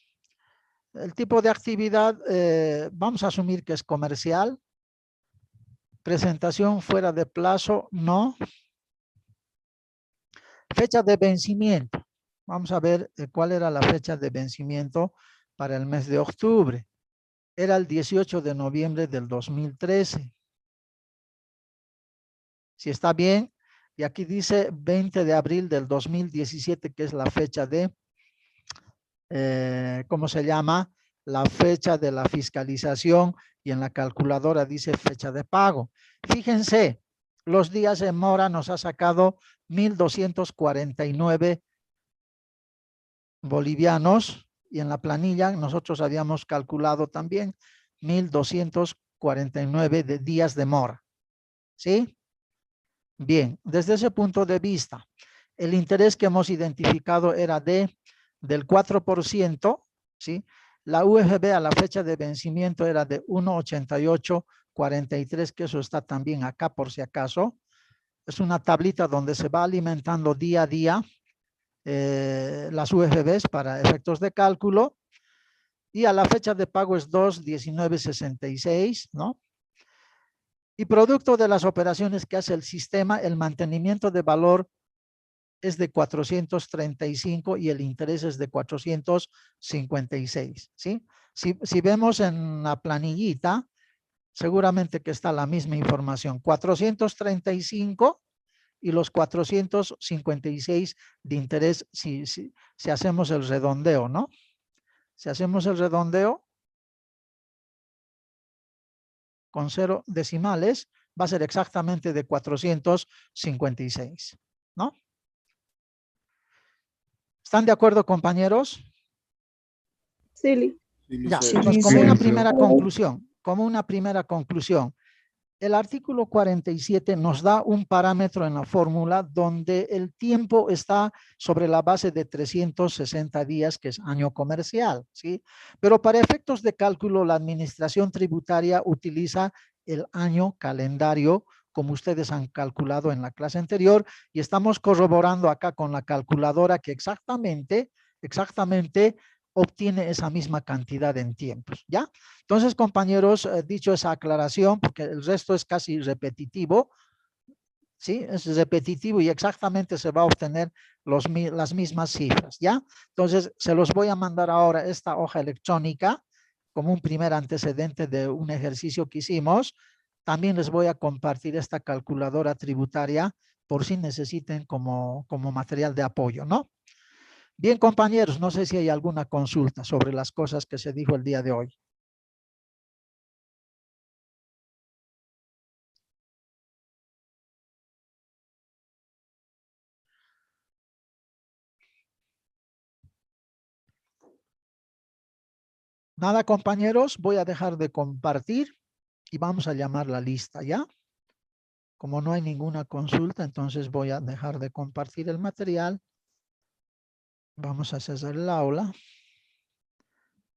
El tipo de actividad, vamos a asumir que es comercial. Presentación fuera de plazo, no. Fecha de vencimiento. Vamos a ver cuál era la fecha de vencimiento para el mes de octubre. Era el 18 de noviembre del 2013. Si está bien, y aquí dice 20 de abril del 2017, que es la fecha de, ¿cómo se llama? La fecha de la fiscalización, y en la calculadora dice fecha de pago. Fíjense, los días en mora nos ha sacado 1.249 bolivianos, y en la planilla nosotros habíamos calculado también 1.249 de días de mora. ¿Sí? Bien, desde ese punto de vista, el interés que hemos identificado era del 4%, ¿sí? La UFB a la fecha de vencimiento era de 1,8843, que eso está también acá por si acaso. Es una tablita donde se va alimentando día a día las UFBs para efectos de cálculo, y a la fecha de pago es 2,1966, ¿no? Y producto de las operaciones que hace el sistema, el mantenimiento de valor es de 435 y el interés es de 456, ¿sí? Si vemos en la planillita, seguramente que está la misma información, 435 y los 456 de interés si hacemos el redondeo, ¿no? Si hacemos el redondeo con 0 decimales, va a ser exactamente de 456, ¿no? ¿Están de acuerdo, compañeros? Sí. Ya, Sí, entonces Sí. como una primera conclusión, el artículo 47 nos da un parámetro en la fórmula donde el tiempo está sobre la base de 360 días, que es año comercial, ¿sí? Pero para efectos de cálculo, la administración tributaria utiliza el año calendario, como ustedes han calculado en la clase anterior, y estamos corroborando acá con la calculadora que exactamente obtiene esa misma cantidad en tiempos, ¿ya? Entonces, compañeros, dicho esa aclaración, porque el resto es casi repetitivo, ¿sí? Es repetitivo y exactamente se va a obtener las mismas cifras, ¿ya? Entonces, se los voy a mandar ahora esta hoja electrónica como un primer antecedente de un ejercicio que hicimos. También les voy a compartir esta calculadora tributaria por si necesiten como material de apoyo, ¿no? Bien, compañeros, no sé si hay alguna consulta sobre las cosas que se dijo el día de hoy. Nada, compañeros, voy a dejar de compartir y vamos a llamar la lista, ¿ya? Como no hay ninguna consulta, entonces voy a dejar de compartir el material. Vamos a cerrar el aula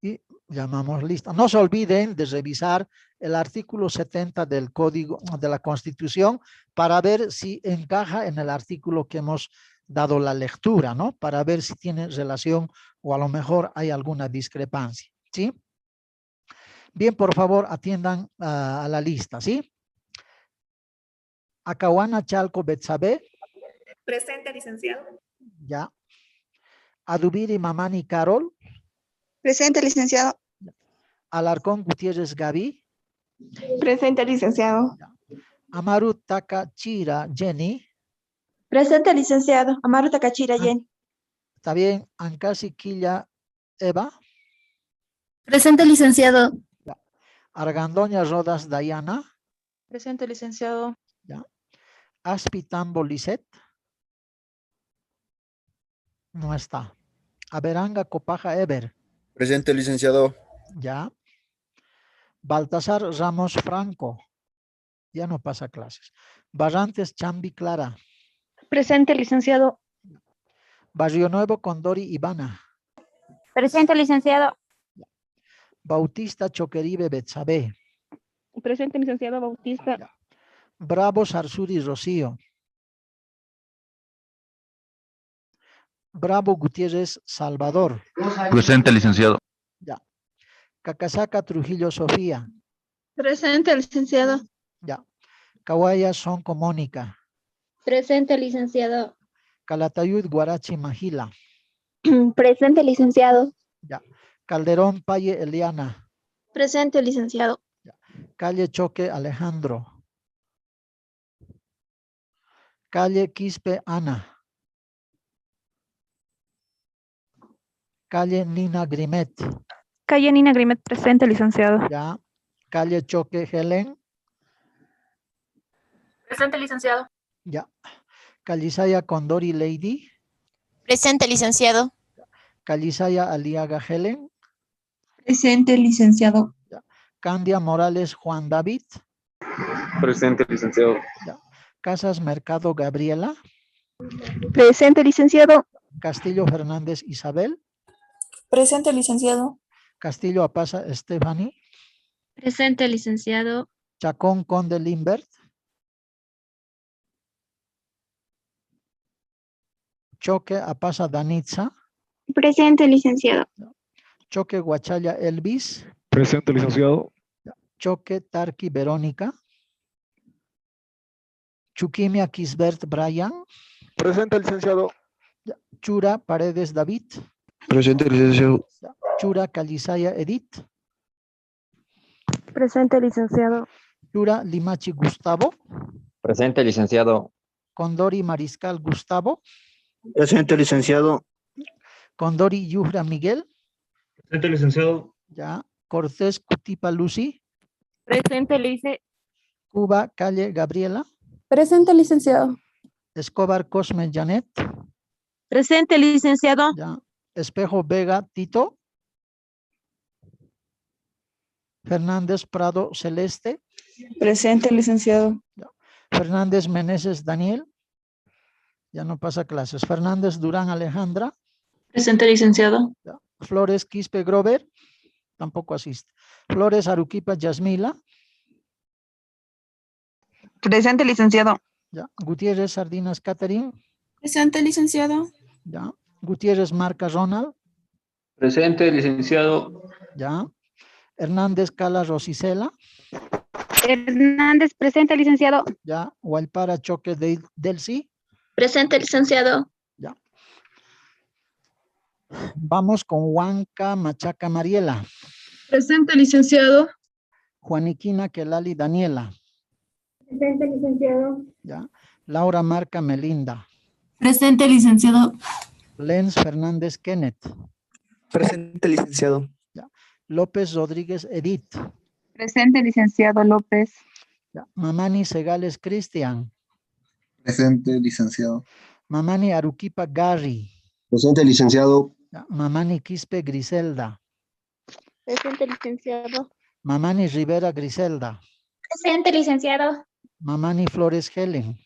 y llamamos lista. No se olviden de revisar el artículo 70 del Código de la Constitución para ver si encaja en el artículo que hemos dado la lectura, ¿no? Para ver si tiene relación o a lo mejor hay alguna discrepancia, ¿sí? Bien, por favor, atiendan a la lista, ¿sí? Acahuana Chalco Betsabe. Presente, licenciado. Ya. Adubiri Mamani Carol. Presente, licenciado. Alarcón Gutiérrez Gaby. Presente, licenciado. Amaru Takachira Jenny. Presente, licenciado. Amaru Takachira, Jenny. Está bien. Ancasi Quilla Eva. Presente, licenciado. Argandoña Rodas Dayana. Presente, licenciado. Ya. Aspitambo Lisset. No está. Aberanga Copaja Ever. Presente, licenciado. Ya. Baltasar Ramos Franco. Ya no pasa clases. Barrantes Chambi Clara. Presente, licenciado. Barrio Nuevo Condori Ivana. Presente, licenciado. Bautista Choqueribe Betsabe. Presente, licenciado Bautista. Bravo Sarsuri Rocío. Bravo Gutiérrez Salvador. Presente, licenciado. Ya. Cacasaca Trujillo Sofía. Presente, licenciado. Ya. Kawaya Sonco Mónica. Presente, licenciado. Calatayud Guarachi Magila. Presente, licenciado. Ya. Calderón Paye Eliana. Presente, licenciado. Calle Choque Alejandro. Calle Quispe Ana. Calle Nina Grimet. Calle Nina Grimet, presente, licenciado. Ya. Calle Choque Helen. Presente, licenciado. Ya. Calizaya Condori Lady. Presente, licenciado. Calizaya Aliaga Helen. Presente, licenciado. Candia Morales Juan David. Presente, licenciado. Ya. Casas Mercado Gabriela. Presente, licenciado. Castillo Fernández Isabel. Presente, licenciado. Castillo Apaza Estefani. Presente, licenciado. Chacón Conde Limbert. Choque Apaza Danitza. Presente, licenciado. Choque Guachalla Elvis. Presente, licenciado. Choque Tarqui Verónica. Chuquimia Kisbert Brian. Presente, licenciado. Chura Paredes David. Presente, licenciado. Chura Calizaya Edith. Presente, licenciado. Chura Limachi Gustavo. Presente, licenciado. Condori Mariscal Gustavo. Presente, licenciado. Condori Yufra Miguel. Presente, licenciado. Ya. Cortés Cutipa Lucy. Presente, lice. Cuba Calle Gabriela. Presente, licenciado. Escobar Cosme Janet. Presente, licenciado. Ya. Espejo Vega Tito. Fernández Prado Celeste. Presente, licenciado. Fernández Meneses Daniel. Ya no pasa clases. Fernández Durán Alejandra. Presente, licenciado. Ya. Flores Quispe Grover. Tampoco asiste. Flores Aruquipa Yasmila. Presente, licenciado. Ya. Gutiérrez Sardinas Catherine. Presente, licenciado. Ya. Gutiérrez Marca Ronald. Presente, licenciado. Ya. Hernández Cala Rosicela. Hernández, presente, licenciado. Ya. Hualpara Choque Delcy. Presente, licenciado. Ya. Vamos con Huanca Machaca Mariela. Presente, licenciado. Juaniquina Kelali Daniela. Presente, licenciado. Ya. Laura Marca Melinda. Presente, licenciado. Lenz Fernández Kenneth. Presente, licenciado. López Rodríguez Edith. Presente, licenciado López. Ya. Mamani Segales Cristian. Presente, licenciado. Mamani Aruquipa Gary. Presente, licenciado. Ya. Mamani Quispe Griselda. Presente, licenciado. Mamani Rivera Griselda. Presente, licenciado. Mamani Flores Helen.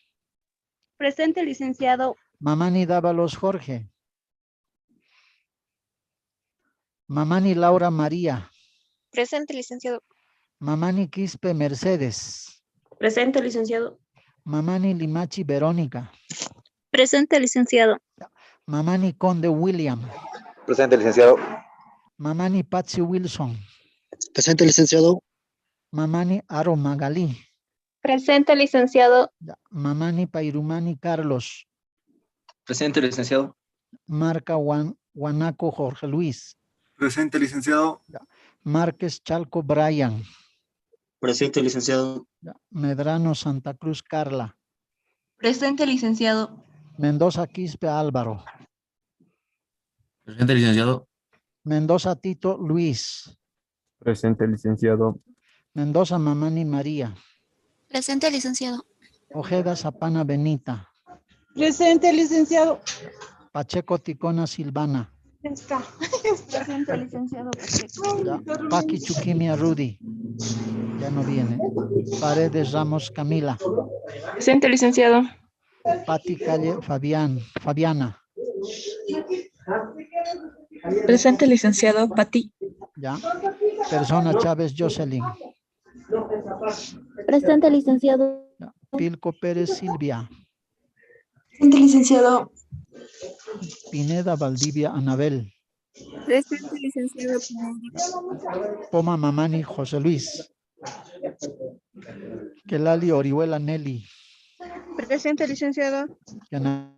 Presente, licenciado. Mamani Dávalos Jorge. Mamani Laura María. Presente, licenciado. Mamani Quispe Mercedes. Presente, licenciado. Mamani Limachi Verónica. Presente, licenciado. Mamani Conde William. Presente, licenciado. Mamani Patsy Wilson. Presente, licenciado. Mamani Aro Magalí. Presente, licenciado. Mamani Pairumani Carlos. Presente, licenciado. Marca Guanaco Jorge Luis. Presente, licenciado. Márquez Chalco Brian. Presente, licenciado. Medrano Santa Cruz Carla. Presente, licenciado. Mendoza Quispe Álvaro. Presente, licenciado. Mendoza Tito Luis. Presente, licenciado. Mendoza Mamani María. Presente, licenciado. Ojeda Zapana Benita. Presente, licenciado. Pacheco Ticona Silvana. Está. Presente, licenciado. Ya. Paqui Chuquimia Rudy. Ya no viene. Paredes Ramos Camila. Presente, licenciado. Pati Calle Fabiana. Presente, licenciado. Pati. Ya. Persona Chávez Jocelyn. Presente, licenciado. Ya. Pilco Pérez Silvia. Presente, licenciado. Pineda Valdivia Anabel. Presente, licenciado. Poma Mamani José Luis. Kelali Orihuela Nelly. Presente, licenciado. Yana